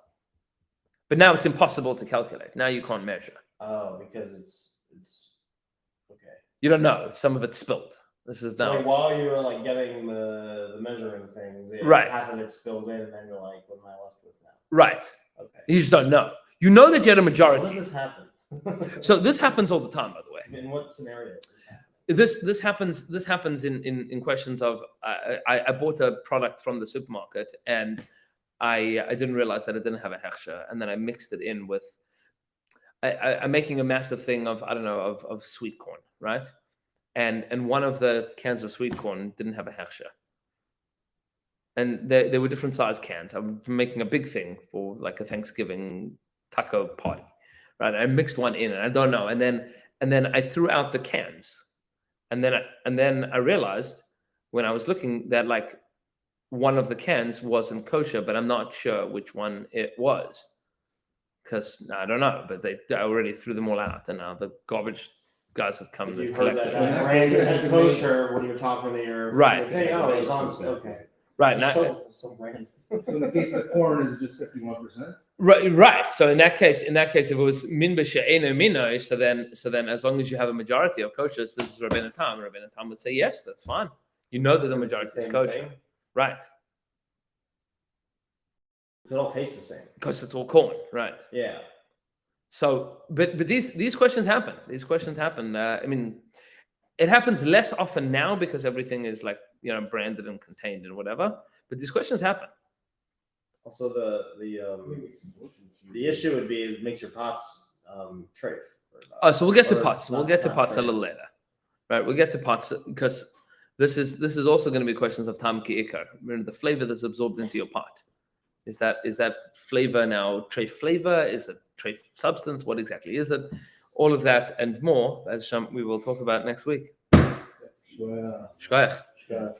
Speaker 1: But now it's impossible to calculate. Now you can't measure.
Speaker 3: Oh, because it's okay.
Speaker 1: You don't know. Some of it spilled. This is
Speaker 3: So
Speaker 1: now.
Speaker 3: like while you were like getting the measuring things,
Speaker 1: Right.
Speaker 3: half of it spilled in, and then you're like, what am I left with now?
Speaker 1: Right.
Speaker 3: Okay.
Speaker 1: You just don't know. You know that you had a
Speaker 3: When
Speaker 1: majority.
Speaker 3: does this happen?
Speaker 1: So this happens all the time, by the way.
Speaker 3: In what scenario does this happen?
Speaker 1: This happens in questions of I bought a product from the supermarket and I didn't realize that it didn't have a hechsher, and then I mixed it in with I'm making a massive thing of of sweet corn, right? And one of the cans of sweet corn didn't have a hechsher. And there were different size cans. I'm making a big thing for like a Thanksgiving taco party, right? I mixed one in, and I don't know. And then I threw out the cans, and then I realized when I was looking that like one of the cans wasn't kosher, but I'm not sure which one it was, because I don't know. But I already threw them all out, and now the garbage guys have come
Speaker 3: If
Speaker 1: and
Speaker 3: you heard
Speaker 1: collected
Speaker 3: that
Speaker 1: them.
Speaker 3: brand is kosher when you're talking to your
Speaker 1: Right.
Speaker 3: Hey, oh, it's on. Okay.
Speaker 1: Right now,
Speaker 3: So random.
Speaker 6: So in the case of the corn, is it just 51%?
Speaker 1: Right. So in that case, if it was min b'she'ena minoi, so then as long as you have a majority of kosher, this is Rabbeinu Tam. Rabbeinu Tam would say yes, that's fine. You know that the
Speaker 3: It's
Speaker 1: majority is
Speaker 3: same
Speaker 1: kosher,
Speaker 3: thing.
Speaker 1: right?
Speaker 3: It all tastes the same.
Speaker 1: Because it's all corn, right?
Speaker 3: Yeah.
Speaker 1: So, but these questions happen. These questions happen. I mean, it happens less often now because everything is like branded and contained and whatever. But these questions happen.
Speaker 3: Also, the issue would be it makes your pots treif.
Speaker 1: Oh, so we'll get to
Speaker 3: Or
Speaker 1: pots. We'll
Speaker 3: not-
Speaker 1: get to
Speaker 3: not
Speaker 1: pots a
Speaker 3: treif.
Speaker 1: little later, right? We'll get to pots because this is also going to be questions of tam ki ikar. Remember the flavor that's absorbed into your pot. Is that flavor now treif flavor? Is it treif substance? What exactly is it? All of that and more, as we will talk about next week.
Speaker 6: Well,
Speaker 1: Shkoyach.
Speaker 6: sure.